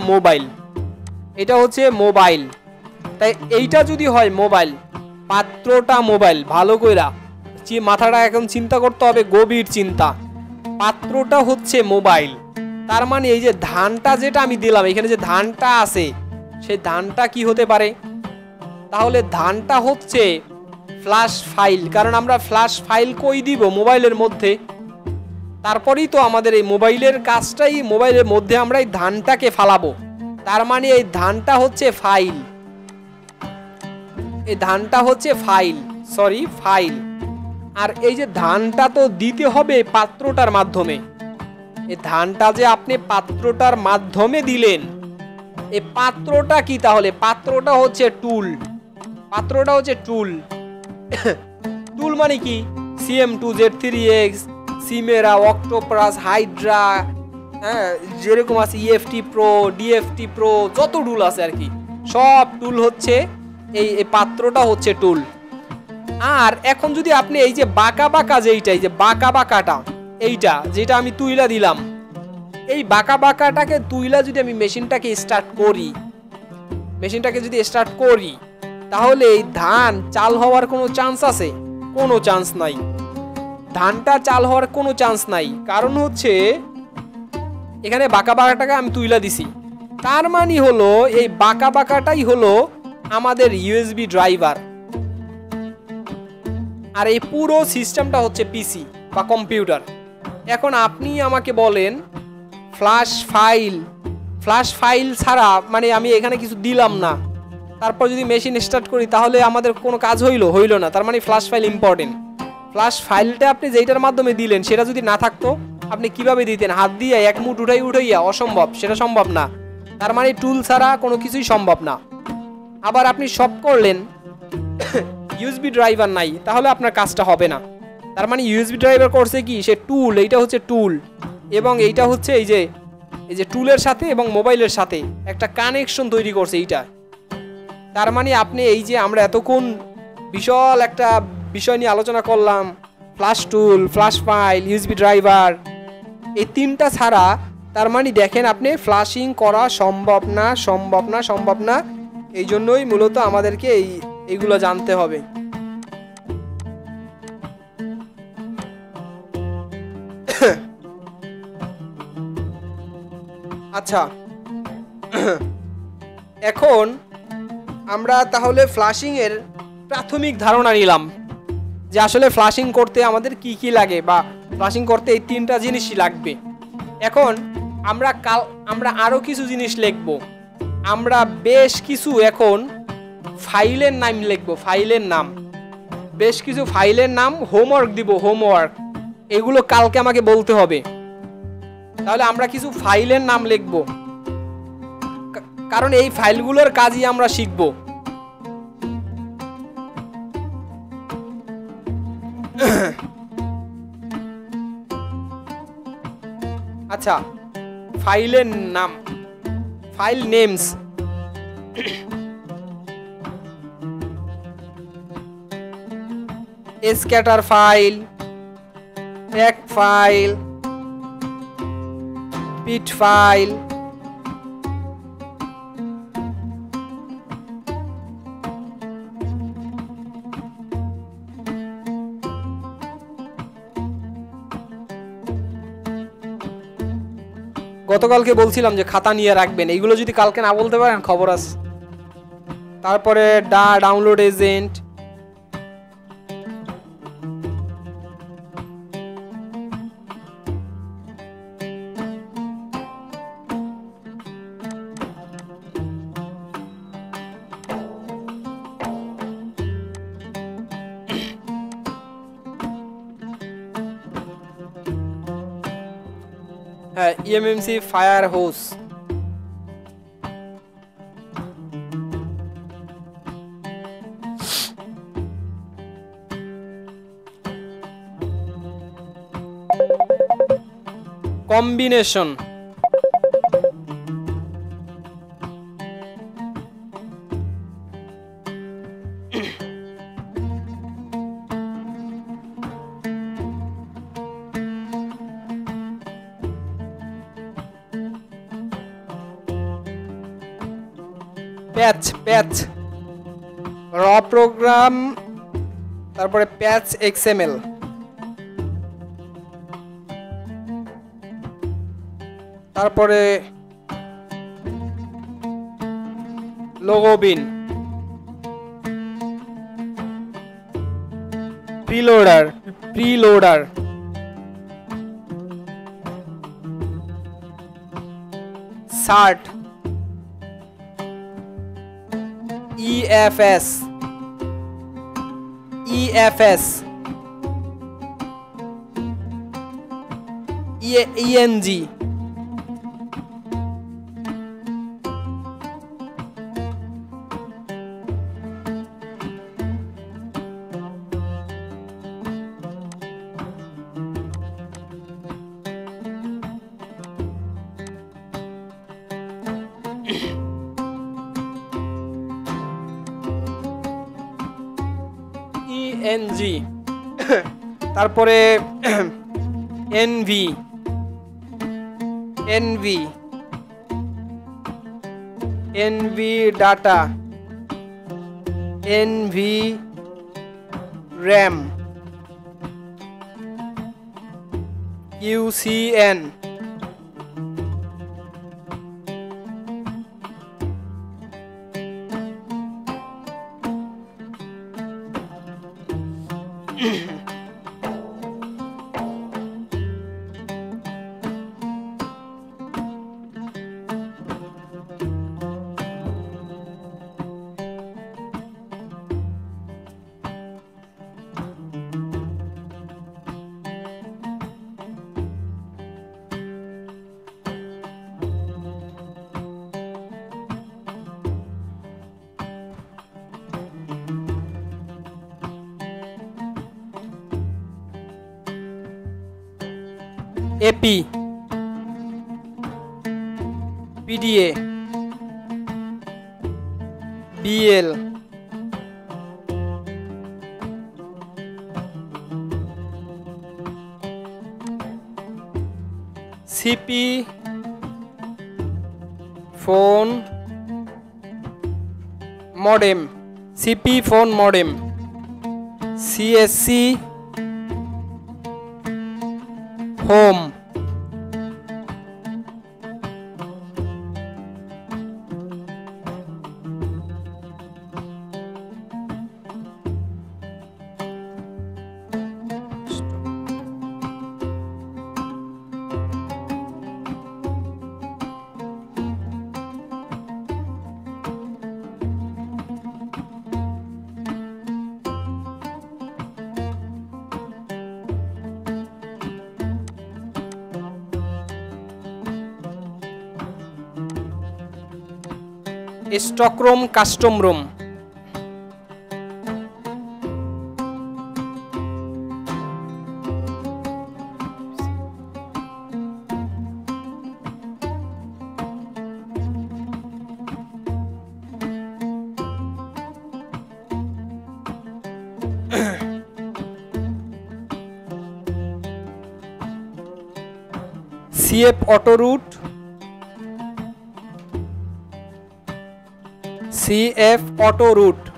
মোবাইল। তাই এইটা যদি হয় মোবাইল, পাত্রটা মোবাইল, ভালো কইরা মাথাটা এখন চিন্তা করতে হবে, গভীর চিন্তা। পাত্রটা হচ্ছে মোবাইল, তার মানে এই যে ধানটা যেটা আমি দিলাম এখানে যে ধানটা আছে সেই ধানটা কি হতে পারে, তাহলে ধানটা হচ্ছে ফ্ল্যাশ ফাইল। কারণ আমরা ফ্ল্যাশ ফাইল কই দিব মোবাইলের মধ্যে, তারপরেই তো আমাদের এই মোবাইলের কাজটাই, মোবাইলের মধ্যে আমরা এই ধানটাকে ফালাবো। তার মানে এই ধানটা হচ্ছে ফাইল। এই ধানটা হচ্ছে ফাইল, সরি ফাইল। আর এই যে ধানটা তো দিতে হবে পাত্রটার মাধ্যমে, এই ধানটা যে আপনি পাত্রটার মাধ্যমে দিলেন, এই পাত্রটা কি তাহলে? পাত্রটা হচ্ছে টুল, পাত্রটা হচ্ছে টুল। টুল মানে কি? CM2Z3X, সিমেরা, অক্টোপাস, হাইড্রা, হ্যাঁ যেরকম আছে EFT Pro, DFT Pro, যত টুল আছে আর কি, সব টুল হচ্ছে এই পাত্রটা হচ্ছে টুল। আর এখন যদি আপনি এই যে বাঁকা বাঁকা যেইটা, এই যে বাঁকা বাঁকাটা, এইটা যেটা আমি তুইলা দিলাম, এই বাঁকা বাঁকাটাকে তুইলা যদি আমি মেশিনটাকে স্টার্ট করি, মেশিনটাকে যদি স্টার্ট করি, তাহলে এই ধান চাল হওয়ার কোনো চান্স আছে? কোনো চান্স নাই, ধানটা চাল হওয়ার কোনো চান্স নাই। কারণ হচ্ছে এখানে বাঁকা বাঁকাটাকে আমি তুইলা দিছি, তার মানে হলো এই বাঁকা বাঁকাটাই হলো আমাদের USB ড্রাইভার। আর এই পুরো সিস্টেমটা হচ্ছে পিসি বা কম্পিউটার। এখন আপনি আমাকে বলেন ফ্ল্যাশ ফাইল ছাড়া মানে আমি এখানে কিছু দিলাম না, তারপর যদি মেশিন স্টার্ট করি তাহলে আমাদের কোনো কাজ হইলো না, তার মানে ফ্ল্যাশ ফাইল ইম্পর্টেন্ট। ফ্ল্যাশ ফাইলটা আপনি যেইটার মাধ্যমে দিলেন সেটা যদি না থাকতো আপনি কিভাবে দিতেন? হাত দিয়ে এক মুঠ উঠাইয়া? অসম্ভব, সেটা সম্ভব না। তার মানে টুল ছাড়া কোনো কিছুই সম্ভব না। আবার আপনি সব করলেন, USB ড্রাইভার নাই, তাহলে আপনার কাজটা হবে না। তার মানে USB ড্রাইভার করছে কি? সে টুল, এইটা হচ্ছে টুল, এবং এইটা হচ্ছে এই যে টুলের সাথে এবং মোবাইলের সাথে একটা কানেকশন তৈরি করছে এইটা। তার মানে আপনি এই যে আমরা এতক্ষণ বিশাল একটা বিষয় নিয়ে আলোচনা করলাম, ফ্ল্যাশ টুল, ফ্ল্যাশ ফাইল, USB ড্রাইভার, এই তিনটা ছাড়া তার মানে দেখেন আপনি ফ্ল্যাশিং করা সম্ভব না। এই জন্যই মূলত আমাদেরকে এইগুলো জানতে হবে। আচ্ছা, এখন আমরা তাহলে ফ্ল্যাশিং এর প্রাথমিক ধারণা নিলাম যে আসলে ফ্ল্যাশিং করতে আমাদের কি কি লাগে, বা ফ্ল্যাশিং করতে এই তিনটা জিনিসই লাগবে। এখন আমরা আরো কিছু জিনিস লিখবো, আমরা বেশ কিছু এখন ফাইলের নাম লিখবো, ফাইলের নাম, বেশ কিছু ফাইলের নাম হোমওয়ার্ক দিব, হোমওয়ার্ক এগুলো কালকে আমাকে বলতে হবে। তাহলে আমরা কিছু ফাইলের নাম লিখবো, কারণ এই ফাইলগুলোর কাজই আমরা শিখবো। আচ্ছা, ফাইলের নাম, file names. Scatter file, track file, PIT file, গতকালকে বলছিলাম যে খাতা নিয়ে রাখবেন, এইগুলো যদি কালকে না বলতে পারেন খবর আছে। তারপরে download agent, EMMC firehose, combination, patch raw program, তারপরে প্যাচ XML, তারপরে logo bin, preloader, cert, EFS, EFS ENG ENG তারপরে NV data NV RAM UCN AP PDA BL CP phone modem CP phone modem CSC home stockroom custom room CF auto route CF auto route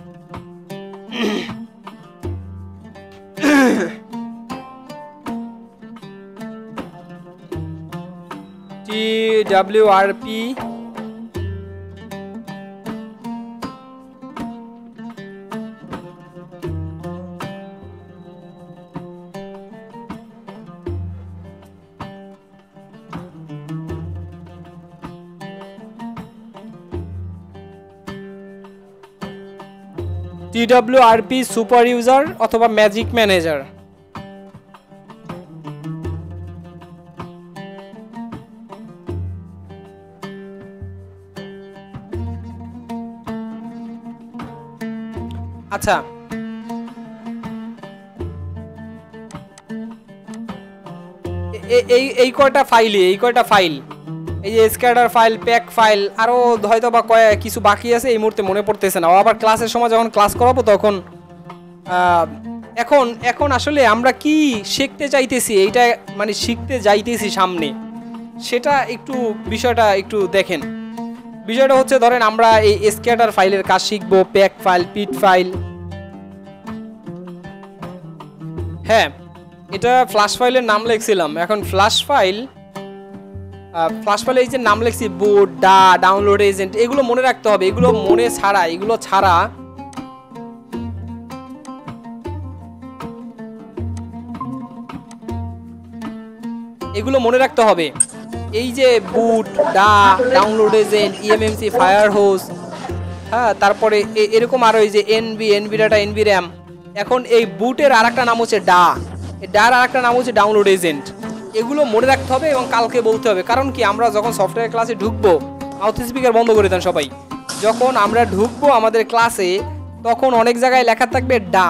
TWRP TWRP super user অথবা magic manager আচ্ছা এই কয়টা file এই যে স্ক্যাডার file pack file আরো হয়তো বা কিছু বাকি আছে এই মুহূর্তে মনে পড়তেছে না আবার ক্লাসের সময় যখন ক্লাস করাবো তখন এখন আসলে আমরা কি শিখতে চাইতেছি এইটা মানে শিখতে যাইতেছি সামনে সেটা একটু বিষয়টা একটু দেখেন বিষয়টা হচ্ছে ধরেন আমরা এই স্ক্যাডার ফাইলের কাজ শিখবো প্যাক ফাইল পিট ফাইল হ্যাঁ এটা ফ্ল্যাশ ফাইলের নাম লিখছিলাম এখন ফ্ল্যাশ ফাইলে এই যে নাম লিখছি বুট ডাউনলোড এজেন্ট এগুলো মনে রাখতে হবে এগুলো ছাড়া এগুলো মনে রাখতে হবে এই যে বুট ডাউনলোড এজেন্ট ইএমএমসি ফায়ার হোস হ্যাঁ তারপরে এরকম আরো এই যে এনভি ডাটা এনভি র্যাম এখন এই বুটের আরেকটা নাম হচ্ছে ডা, এই ডার আরেকটা নাম হচ্ছে ডাউনলোড এজেন্ট। এগুলো মনে রাখতে হবে এবং কালকে বলতে হবে, কারণ কি আমরা যখন সফটওয়্যার ক্লাসে ঢুকবো, মাউথ স্পিকার বন্ধ করে দেন সবাই, যখন আমরা ঢুকবো আমাদের ক্লাসে তখন অনেক জায়গায় লেখা থাকবে ডা।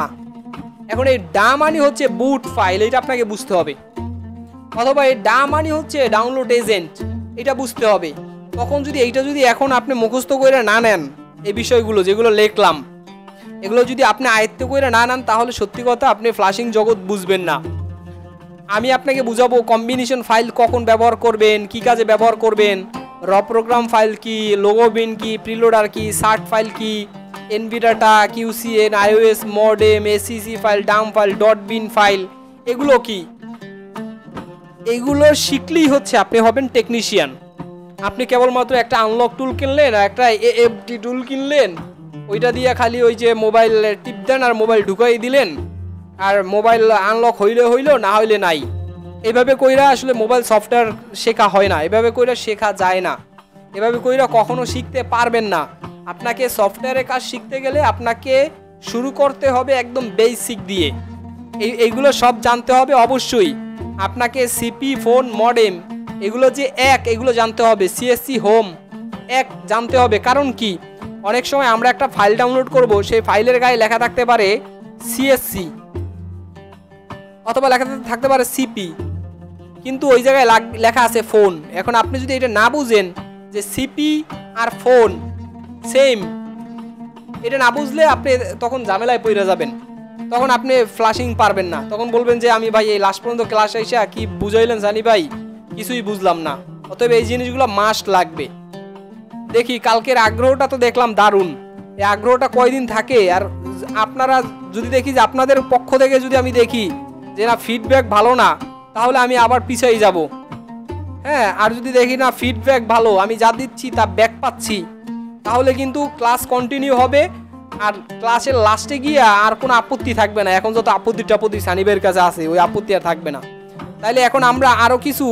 এখন এই ডা মানে হচ্ছে বুট ফাইল, এটা আপনাকে বুঝতে হবে, অথবা এই ডা মানে হচ্ছে ডাউনলোড এজেন্ট, এটা বুঝতে হবে। তখন যদি এইটা যদি এখন আপনি মুখস্থ করে না নেন, এই বিষয়গুলো যেগুলো লিখলাম এগুলো যদি আপনি আয়ত্ত করে না নেন, তাহলে সত্যি কথা আপনি ফ্লাশিং জগৎ বুঝবেন না। আমি আপনাকে বুঝাবো কম্বিনেশন ফাইল কখন ব্যবহার করবেন, কি কাজে ব্যবহার করবেন, র প্রোগ্রাম ফাইল কি, লোগো বিন কি, প্রিলোডার কি, সার্ট ফাইল কি, NV data, QCN, IOS, modem, ACC file, dump file, dot bin file, এগুলো কি, এগুলো শিখলেই হচ্ছে আপনি হবেন টেকনিশিয়ান। আপনি কেবলমাত্র একটা আনলক টুল কিনলেন আর একটা এএফডি টুল কিনলেন, ওইটা দিয়ে খালি ওই যে মোবাইল টিপ দেন আর মোবাইল ঢুকাই দিলেন, আর মোবাইল আনলক হইলে হইলো, না হইলে নাই। এভাবে কইরা আসলে মোবাইল সফটওয়্যার শেখা হয় না, এভাবে কইরা শেখা যায় না, এভাবে কইরা কখনো শিখতে পারবেন না। আপনাকে সফটওয়্যারের কাজ শিখতে গেলে আপনাকে শুরু করতে হবে একদম বেসিক দিয়ে, এইগুলো সব জানতে হবে অবশ্যই। আপনাকে সিপি, ফোন, মডেম এগুলো যে এগুলো জানতে হবে, সিএসসি, হোম জানতে হবে। কারণ কি অনেক সময় আমরা একটা ফাইল ডাউনলোড করব, সেই ফাইলের গায়ে লেখা থাকতে পারে সিএসসি অথবা লেখা থাকতে পারে সিপি, কিন্তু ওই জায়গায় লেখা আছে ফোন। এখন আপনি যদি এটা না বুঝেন যে সিপি আর ফোন সেম, এটা না বুঝলে আপনি তখন ঝামেলায় পড়ে যাবেন, তখন আপনি ফ্লাশিং পারবেন না। তখন বলবেন যে আমি ভাই এই লাস্ট পর্যন্ত ক্লাস এসে কি বুঝাইলেন জানি ভাই, কিছুই বুঝলাম না। অতএব এই জিনিসগুলো মাস্ট লাগবে। দেখি কালকের আগ্রহটা তো দেখলাম দারুণ, এই আগ্রহটা কয়দিন থাকে। আর আপনারা যদি দেখি যে আপনাদের পক্ষ থেকে যদি আমি দেখি যে না ফিডব্যাক ভালো না, তাহলে আমি আবার পিছাই যাব। হ্যাঁ, আর যদি দেখি না ফিডব্যাক ভালো, আমি যা দিচ্ছি তা ব্যাক পাচ্ছি, তাহলে কিন্তু ক্লাস কন্টিনিউ হবে। আর ক্লাসের লাস্টে গিয়ে আর কোনো আপত্তি থাকবে না। এখন যত আপত্তি সানিবের কাছে আছে, ওই আপত্তি আর থাকবে না। তাইলে এখন আমরা আরও কিছু,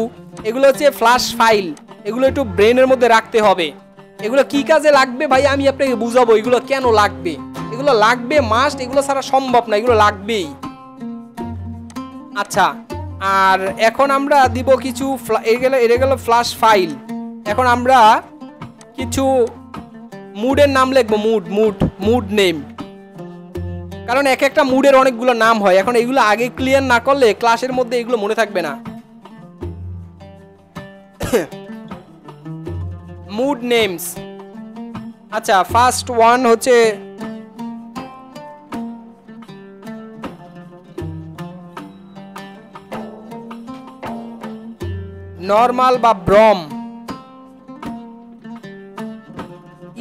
এগুলো হচ্ছে ফ্ল্যাশ ফাইল, এগুলো একটু ব্রেনের মধ্যে রাখতে হবে। এগুলো কি কাজে লাগবে ভাই আমি আপনাকে বুঝাবো, এগুলো কেন লাগবে, এগুলো লাগবে মাস্ট, এগুলো ছাড়া সম্ভব না, এগুলো লাগবেই। আচ্ছা, আর এখন আমরা দিব কিছু, এটা গেল ফ্ল্যাশ ফাইল। এখন আমরা কিছু মুডের নাম লিখবো, মুড নেম, কারণ এক একটা মুডের অনেকগুলো নাম হয়। এখন এগুলো আগে ক্লিয়ার না করলে ক্লাসের মধ্যে এগুলো মনে থাকবে না। Mode names. আচ্ছা, ফার্স্ট ওয়ান হচ্ছে নর্মাল বা BROM,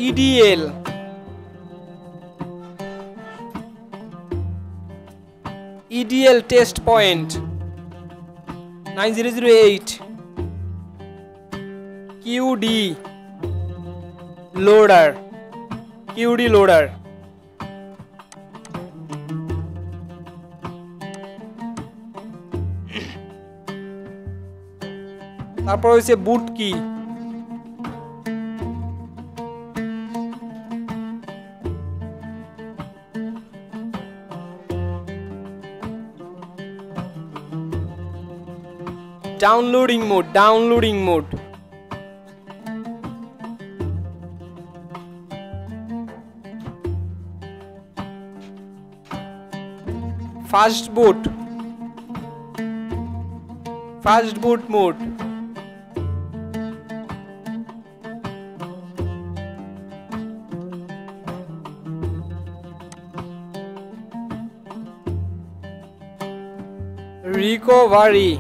EDL, EDL test point 9008, QD loader, তারপর হচ্ছে বুট কি, downloading mode, fastboot mode, recovery,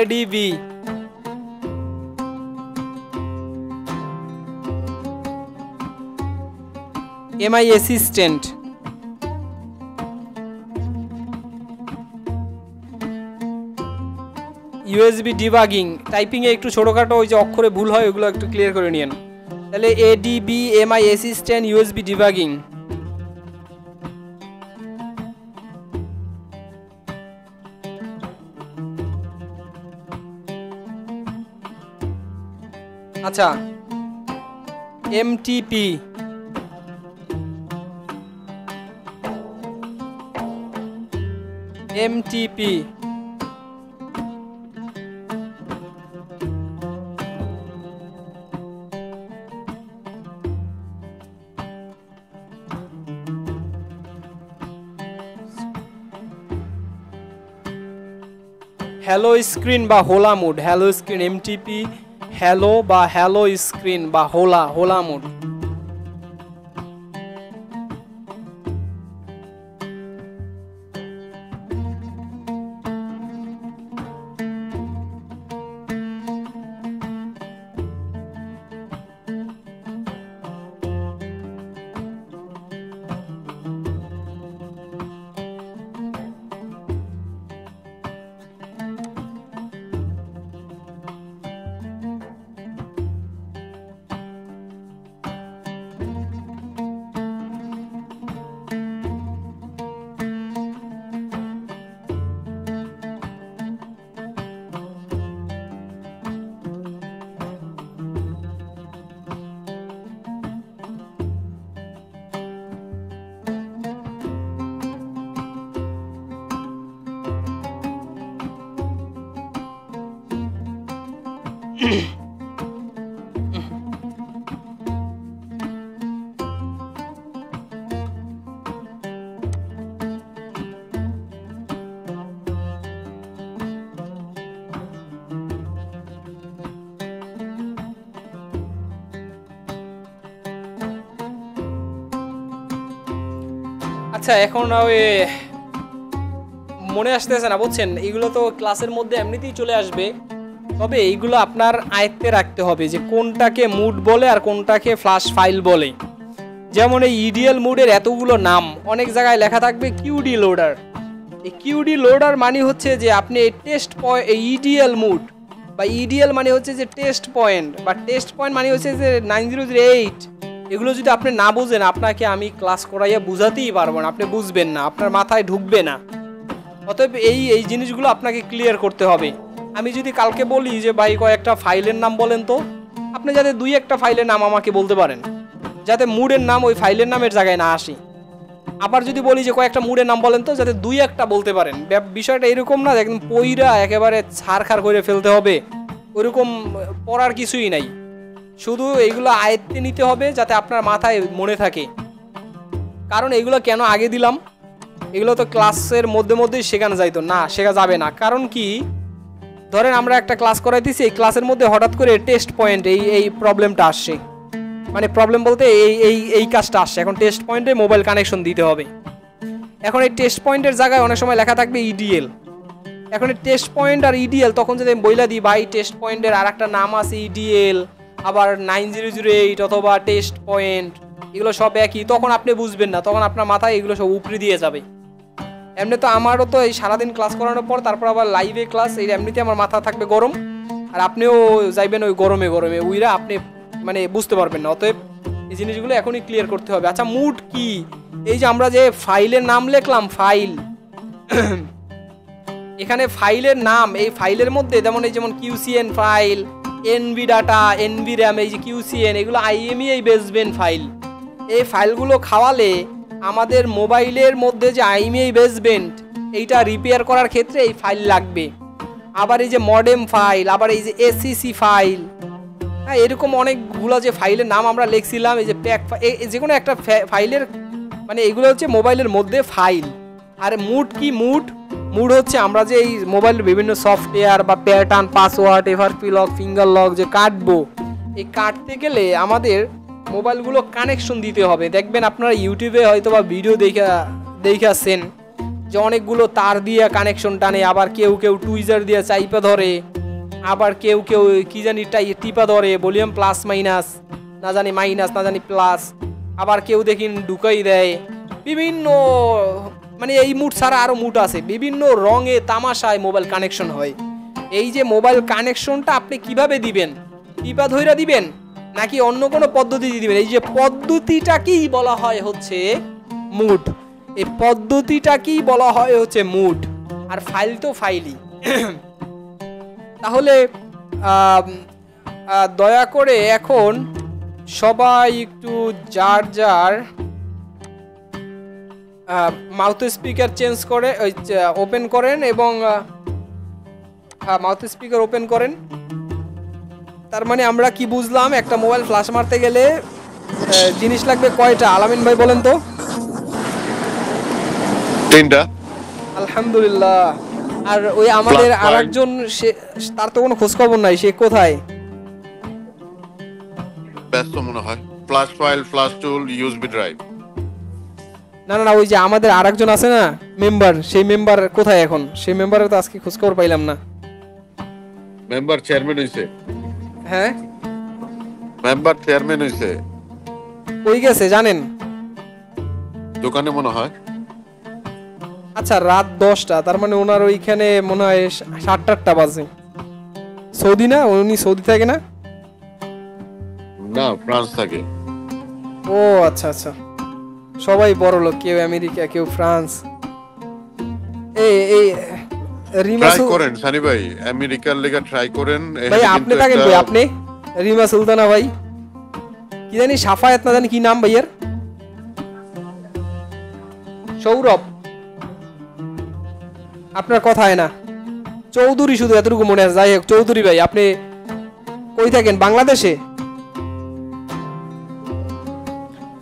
ADB, MI assistant, USB debugging, টাইপিংয়ে একটু ছোটোখাটো ওই যে অক্ষরে ভুল হয় ওগুলো একটু ক্লিয়ার করে নিন। তাহলে ADBMI অ্যাসিস্ট্যান্ট ইউএসবি ডিবাগিং। আচ্ছা, MTP, MTP হ্যালো স্ক্রিন বা হোলা mode, hello screen MTP, hello বা হ্যালো স্ক্রিন বা হোলা, হোলা মুড। আচ্ছা, এখন ওই মনে আসতেছে না বুঝছেন, এগুলো তো ক্লাসের মধ্যে এমনিতেই চলে আসবে, তবে এইগুলো আপনার আয়ত্তে রাখতে হবে যে কোনটাকে মুড বলে আর কোনটাকে ফ্ল্যাশ ফাইল বলে। যেমন এই ইডিএল মুডের এতগুলো নাম, অনেক জায়গায় লেখা থাকবে কিউডি লোডার। এই কিউডি লোডার মানে হচ্ছে যে আপনি এই টেস্ট পয়েন্ট, এই ইডিএল মুড বা ইডিএল মানে হচ্ছে যে টেস্ট পয়েন্ট, বা টেস্ট পয়েন্ট মানে হচ্ছে যে 9008। এগুলো যদি আপনি না বুঝেন, আপনাকে আমি ক্লাস করাইয়া বুঝাতেই পারবো না, আপনি বুঝবেন না, আপনার মাথায় ঢুকবে না। অতএব এই জিনিসগুলো আপনাকে ক্লিয়ার করতে হবে। আমি যদি কালকে বলি যে ভাই কয়েকটা ফাইলের নাম বলেন, তো আপনি যাতে 2-1টা ফাইলের নাম আমাকে বলতে পারেন, যাতে মুডের নাম ওই ফাইলের নামের জায়গায় না আসি। আবার যদি বলি যে কয়েকটা মুডের নাম বলেন, তো যাতে 2-1টা বলতে পারেন। বিষয়টা এরকম না একদম পইরা একেবারে ছাড়খাড় করে ফেলতে হবে, ওইরকম পড়ার কিছুই নাই। শুধু এইগুলো আয়ত্তে নিতে হবে যাতে আপনার মাথায় মনে থাকে। কারণ এগুলো কেন আগে দিলাম, এগুলো তো ক্লাসের মধ্যেই শেখানো যাইতো না, শেখা যাবে না। কারণ কি, ধরেন আমরা একটা ক্লাস করাইতেছি, এই ক্লাসের মধ্যে হঠাৎ করে টেস্ট পয়েন্ট এই প্রবলেমটা আসছে, মানে প্রবলেম বলতে এই কাজটা আসছে। এখন টেস্ট পয়েন্টে মোবাইল কানেকশন দিতে হবে। এখন এই টেস্ট পয়েন্টের জায়গায় অনেক সময় লেখা থাকবে ইডিএল। এখন এই টেস্ট পয়েন্ট আর ইডিএল, তখন যদি আমি বইলা দিই ভাই টেস্ট পয়েন্টের আর একটা নাম আছে ইডিএল, আবার 9008 অথবা টেস্ট পয়েন্ট, এগুলো সব একই, তখন আপনি বুঝবেন না, তখন আপনার মাথায় এগুলো সব উপরে দিয়ে যাবে। এমনি তো আমারও তো এই সারাদিন ক্লাস করানোর পর তারপর আবার লাইভে ক্লাস, এই এমনিতে আমার মাথা থাকবে গরম, আর আপনিও যাইবেন ওই গরমে উইরা, আপনি মানে বুঝতে পারবেন না। অতএব এই জিনিসগুলো এখনই ক্লিয়ার করতে হবে। আচ্ছা, মুড কি? এই যে আমরা যে ফাইলের নাম লিখলাম, ফাইল, এখানে ফাইলের নাম, এই ফাইলের মধ্যে যেমন QCN file, NV data, NV RAM, এই যে কিউসিএন, এগুলো আইএমইআই বেসবেন ফাইল। এই ফাইলগুলো খাওয়ালে আমাদের মোবাইলের মধ্যে যে আইএমইআই বেসবেন্ট, এইটা রিপেয়ার করার ক্ষেত্রে এই ফাইল লাগবে। আবার এই যে মডেম ফাইল, আবার এই যে এসিসি ফাইল, হ্যাঁ, এরকম অনেকগুলো যে ফাইলের নাম আমরা লিখছিলাম, এই যে প্যাক, যে কোনো একটা ফাইলের মানে এগুলো হচ্ছে মোবাইলের মধ্যে ফাইল। আর মুড কি? মুড হচ্ছে আমরা যে এই মোবাইলের বিভিন্ন সফটওয়্যার বা pattern, password, FRP lock, finger lock যে কাটবো, এই কাটতে গেলে আমাদের মোবাইলগুলো কানেকশন দিতে হবে। দেখবেন আপনারা ইউটিউবে হয়তো বা ভিডিও দেখাচ্ছেন যে অনেকগুলো তার দিয়ে কানেকশন টানে, আবার কেউ টুইজার দিয়ে চাইপা ধরে, আবার কেউ কি জানি টিপা ধরে, ভলিউম প্লাস মাইনাস, না জানি মাইনাস, না জানি প্লাস, আবার কেউ দেখিন ঢুকাই দেয় বিভিন্ন, মানে এই মুড ছাড়া আরও মুড আছে, বিভিন্ন রঙে তামাশায় মোবাইল কানেকশন হয়। এই যে মোবাইল কানেকশনটা আপনি কিভাবে দিবেন, টিপা ধইরা দিবেন নাকি অন্য কোনো পদ্ধতি দিবেন, এই যে পদ্ধতিটাকেই বলা হয় হচ্ছে মুড। এই পদ্ধতিটাকেই বলা হয় হচ্ছে মুড, আর ফাইল তো ফাইলই। তাহলে দয়া করে এখন সবাই একটু যার যার মাউথ স্পিকার চেঞ্জ করে ওপেন করেন এবং মাউথ স্পিকার ওপেন করেন। তার মানে আমরা কি বুঝলাম, একটা মোবাইল ফ্ল্যাশ মারতে গেলে জিনিস লাগবে কয়টা? আলামিন ভাই বলেন তো। 3টা। আলহামদুলিল্লাহ। আর ওই আমাদের আরেকজন, তার তো কোনো খোঁজ খবর নাই, সে কোথায়? ব্যস্ত মনে হয়। ফ্ল্যাশ ফাইল, ফ্ল্যাশ টুল, ইউএসবি ড্রাইভ। না না না, ওই যে আমাদের আরেকজন আছে না মেম্বার, সেই মেম্বার কোথায় এখন? সেই মেম্বারের তো আজকে খোঁজ খবর পাইলাম না। মেম্বার চেয়ারম্যান হইছে। হ্যাঁ, মেম্বার চেয়ারম্যান হইছে। কই গেছে জানেন? দোকানে মনে হয়। আচ্ছা, রাত 10টা, তার মানে ওনার ওইখানে মনে হয় 7-8টা বাজে। সৌদি না, উনি সৌদি থাকে না? না, ফ্রান্স থাকে। ও আচ্ছা আচ্ছা, সবাই বড় লোক, কেউ আমেরিকা, কেউ ফ্রান্স। এই এই রিমা ট্রাই করেন সানি ভাই, আমেরিকার লেগা ট্রাই করেন। ভাই আপনি থাকেন ভাই, আপনি রিমা সুলতানা ভাই, কি জানি সাফায়াত না জানি কি নাম ভাইয়ের, সৌরভ, আপনার কথা হয় না। চৌধুরী শুধু এতটুকু মনে আছে। যাই হোক, চৌধুরী ভাই আপনি কই থাকেন? বাংলাদেশে?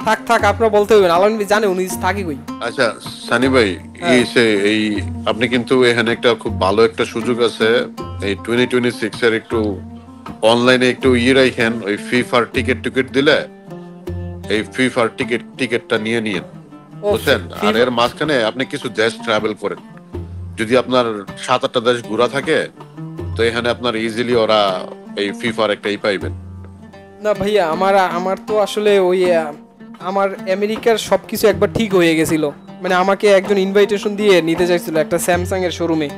থাক থাক, আপনার বলতে হবে না, আলামিন ভাই জানে উনি থাকে কই। আচ্ছা সানি ভাই, এই আপনি কিন্তু এখানে একটা খুব ভালো একটা সুযোগ আছে, এই 2026 এর একটু অনলাইনে একটু রাখেন, ওই ফিফার টিকিট দিলে এই ফিফার টিকিটটা নিয়ে নিয়েন, বুঝছেন? আর এর মাঝখানে আপনি কিছু দেশ ট্রাভেল করেন, যদি আপনার 7-8টা দেশ ঘোরা থাকে তো এখানে আপনার ইজিলি ওরা এই ফিফার একটা পাইবেন। না ভাইয়া, আমার তো আসলে ওই আমার আমেরিকার সবকিছু একবার ঠিক হয়ে গেছিল, মানে আমাকে একজন ইনভাইটেশন দিয়ে নিতে চাইছিল একটা স্যামসাং এর শোরুমে।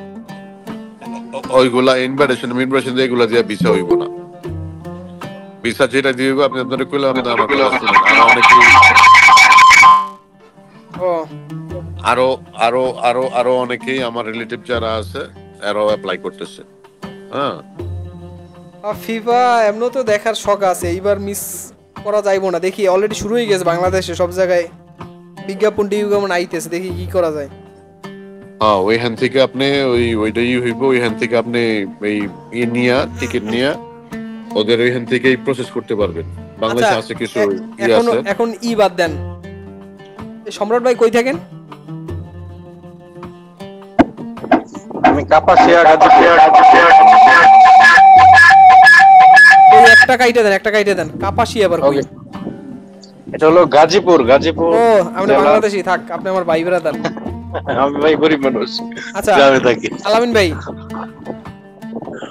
ওইগুলা ইনভাইটেশন দিয়ে এগুলা দিয়ে ভিসা হইব না। ভিসা যেটা দিবে আপনি আপনাদের কইলে আমি আমাকে ও আরো আরো আরো আরো অনেকেই আমার রিলেটিভ যারা আছে এরাও অ্যাপ্লাই করতেছে। হ্যাঁ, ফিফা এমন তো দেখার শখ আছে, এইবার মিস করা যাইবো না। দেখি অলরেডি শুরু হয়ে গেছে বাংলাদেশে সব জায়গায় বিজ্ঞাপন আইতেছে, দেখি কি করা যায়। হ্যাঁ, ওইখান থেকে আপনি ওইটাই হইব, ওইখান থেকে আপনি এই টিকিট নিয়া ওদের ওইখান থেকেই প্রসেস করতে পারবেন। বাংলাদেশে আছে কিছু এখন বাদ দেন, সম্রাট ভাই কই থাকেন? আমি কাপাসিয়া একটা কাইটে দেন কাপাসিয়া আবার কই? এটা হলো গাজীপুর। ও আমরা বাংলাদেশী, থাক, আপনি আমার ভাই ব্রাদার। আমি ভাই গরিব মানুষ। আচ্ছা গ্রামে থাকি। আলামিন ভাই,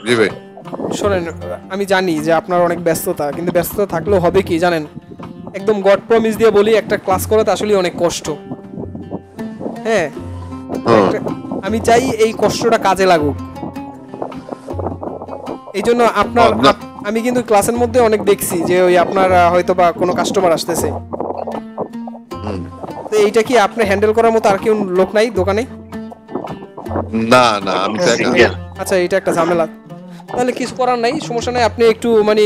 জি ভাই শোনেন, আমি জানি যে আপনার অনেক ব্যস্ততা, কিন্তু ব্যস্ততা থাকলেও হবে কি জানেন, একদম গড প্রমিস দিয়ে বলি, একটা ক্লাস করাতে আসলে অনেক কষ্ট। হ্যাঁ, আমি চাই এই কষ্টটা কাজে লাগুক। এই জন্য আমি কিন্তু ক্লাসের মধ্যে অনেক দেখছি যে ওই আপনার হয়তো বা কোনো কাস্টমার আসতেছে, তো এইটা কি আপনি হ্যান্ডেল করার মতো আর কেউ লোক নাই দোকানে? না না, আমি আচ্ছা, এটা একটা ঝামেলা। তাহলে কিছু করার নাই, সমস্যা নাই। আপনি একটু মানে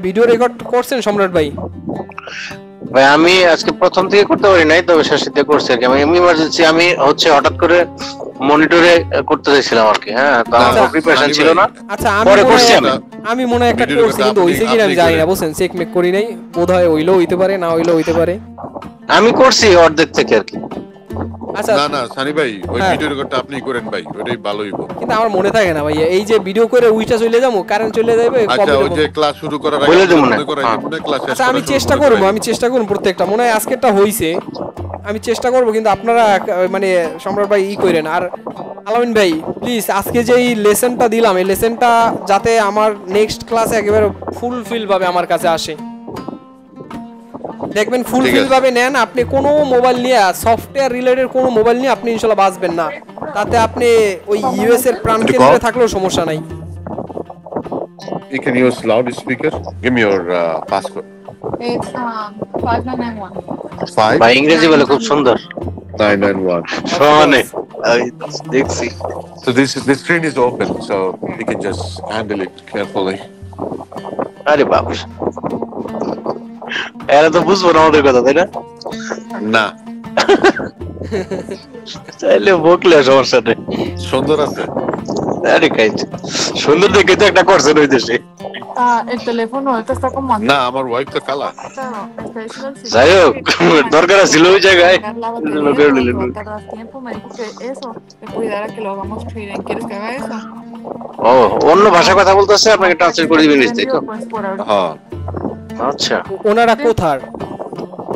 ভিডিও রেকর্ড করছেন সম্রাট ভাই? ভাই আমি আজকে প্রথম থেকে করতে পারি নাই, তবে শেষে করছি আর কি। আমি ইমার্জেন্সি আমি হঠাৎ করে মনিটরে করতে চাইছিলাম আর কি। হ্যাঁ, তো আমার প্রিপারেশন ছিল না। আচ্ছা, আমি মনে হয় একটা করছি, কিন্তু হইছে কিনা আমি জানি না, বুঝছেন, চেক মেক করি নাই, বোধহয় হইলো হইতে পারে, না হইলো হইতে পারে। আমি করছি অর্ধেক থেকে আর কি। আচ্ছা না না সানি ভাই, ওই ভিডিও রেকর্ডটা আপনি করেন ভাই, ওটাই ভালো হইব। কিন্তু আমার মনে থাকে না ভাই, এই যে ভিডিও করে উইটা চলে যাবো, কারেন্ট চলে যাবে। আচ্ছা, ওই যে ক্লাস শুরু করার আগে মনে করাই দিবেন ক্লাস শেষ। আচ্ছা, আমি চেষ্টা করব প্রত্যেকটা, মনে হয় আজকেরটা হইছে, আমি চেষ্টা করব, কিন্তু আপনারা মানে সম্রাট ভাই করেন। আর আলামিন ভাই প্লিজ, আজকে যে এই লেসনটা দিলাম, এই লেসনটা যাতে আমার নেক্সট ক্লাসে একেবারে ফুলফিল ভাবে আমার কাছে আসে, দেখবেন ফুলফিল ভাবে নেন। আপনি কোনো মোবাইল নিয়ে, সফটওয়্যার রিলেটেড কোনো মোবাইল নিয়ে আপনি ইনশাআল্লাহ বাঁচবেন না। তাতে আপনি ওই ইউএস এর প্রাণ কেন্দ্রে থাকলেও সমস্যা নাই। you can use loudspeaker. Give me your passcode. It's 5991. Five ভাই ইংরেজি বলে খুব সুন্দর 991. মানে আমি দেখছি So this screen is open, so you can just handle it carefully. আরে বাপ এরা তো বুঝবো না আমাদের কথা তাই না Nah, তাইলে বকলে সমস্যা নেই সুন্দর আছে। আরে কাইজ সুন্দর দেখে তো একটা করছেন ওই দেশে El teléfono ahorita está como a না, আমার ওয়াইফ তো কালা। যাই হোক দরকার ছিল ওই জায়গায় cargar la Lo batería, que- no va a tardar tiempo. Me dijo que eso, que cuidara que lo hagamos trading. ¿Quieres que haga eso? ও অন্য ভাষায় কথা বলতেছে আপনাকে ট্রান্সলেট করে দিবেন তাই তো Pues por ahorita. হ্যাঁ, আচ্ছা ওনারা কোথার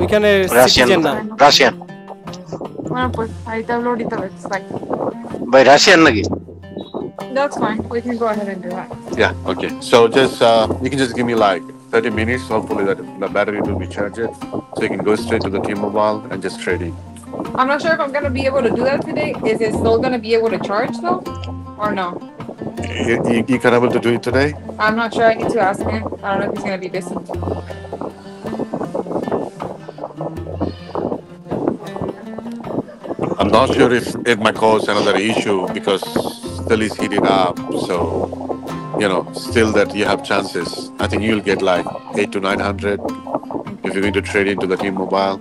ওইখানে রাশিয়ান সিটিজেন না Russian Bueno, pues ahí te hablo ahorita. Bye. ভাই রাশিয়ান নাকি That's fine. We can go ahead and do that. yeah, okay. So just you can just give me like 30 minutes. Hopefully that the battery will be charged, so you can go straight to the T-Mobile and just trade it. I'm not sure if I'm gonna be able to do that today. Is it still gonna be able to charge though, or no? You can able to do it today? I'm not sure. I need to ask him. I don't know if he's gonna be busy. I'm not sure if might cause another issue because still is heating up. So still that you have chances. I think you'll get like 800 to 900 if you're going to trade into the T-Mobile.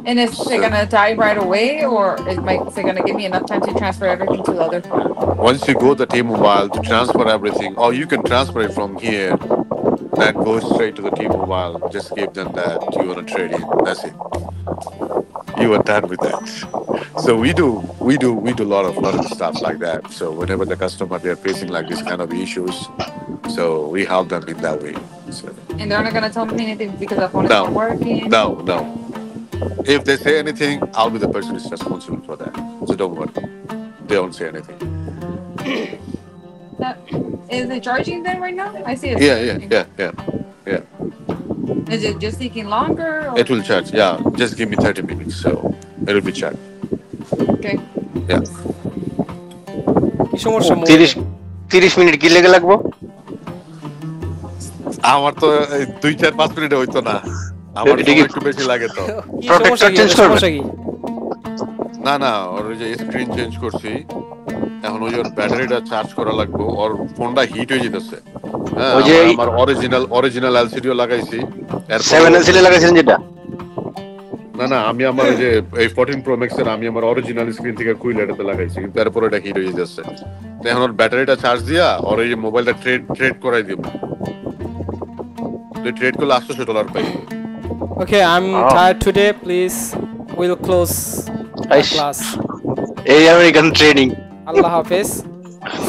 And is it gonna die right away, or is it gonna give me enough time to transfer everything to the other phone? Once you go to the T-Mobile to transfer everything, or you can transfer it from here, then go straight to the T-Mobile. Just give them that you want to trade in. That's it. You are done with that. So we do a lot of stuff like that. So whenever the customer they're facing like this kind of issues, so we help them in that way. So, And they're not gonna tell me anything because the phone is No. not working. no. If they say anything, I'll be the person who's responsible for that. So don't worry. They don't say anything. Is it charging then right now? I see it. Yeah. Is it just taking longer? Or? It will charge. Yeah, just give me 30 minutes, so it will be charged. Okay. Yeah. কি সমস্যা 30 minute কি লেগে লাগবো আমার তো 2-4-5 মিনিটে হইতো না আমার এটা কি- একটু বেশি লাগে তো কি Protector সমস্যা কি change করবে? সমস্যা কি না ওর ওই যে স্ক্রিন চেঞ্জ করছি এখন ওই যে ওর ব্যাটারিটা চার্জ করা লাগবে ওর ফোনটা হিট হয়ে যেতেছে হ্যাঁ ওই যে আমার অরিজিনাল এলসিডিও লাগাইছি এরপর 7 এলসিডি লাগাইছিলেন যেটা না আমি আমার ওই যে এই 14 প্রো ম্যাক্স এর আমি আমার অরিজিনাল স্ক্রিন থেকে খুলে এটাতে লাগাইছি কিন্তু এরপর এটা হিট হয়ে যাচ্ছে তো এখন ওর ব্যাটারিটা চার্জ দিয়া ওর এই যে মোবাইলটা ট্রেড করাই দিব তুই ট্রেড করলে $800 পাই Okay, I'm Oh. tired today. Please, we'll close the Aish. class. এই American training Allah Hafiz.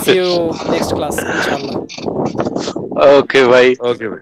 See you next class, inshallah. ওকে ভাই ওকে ভাই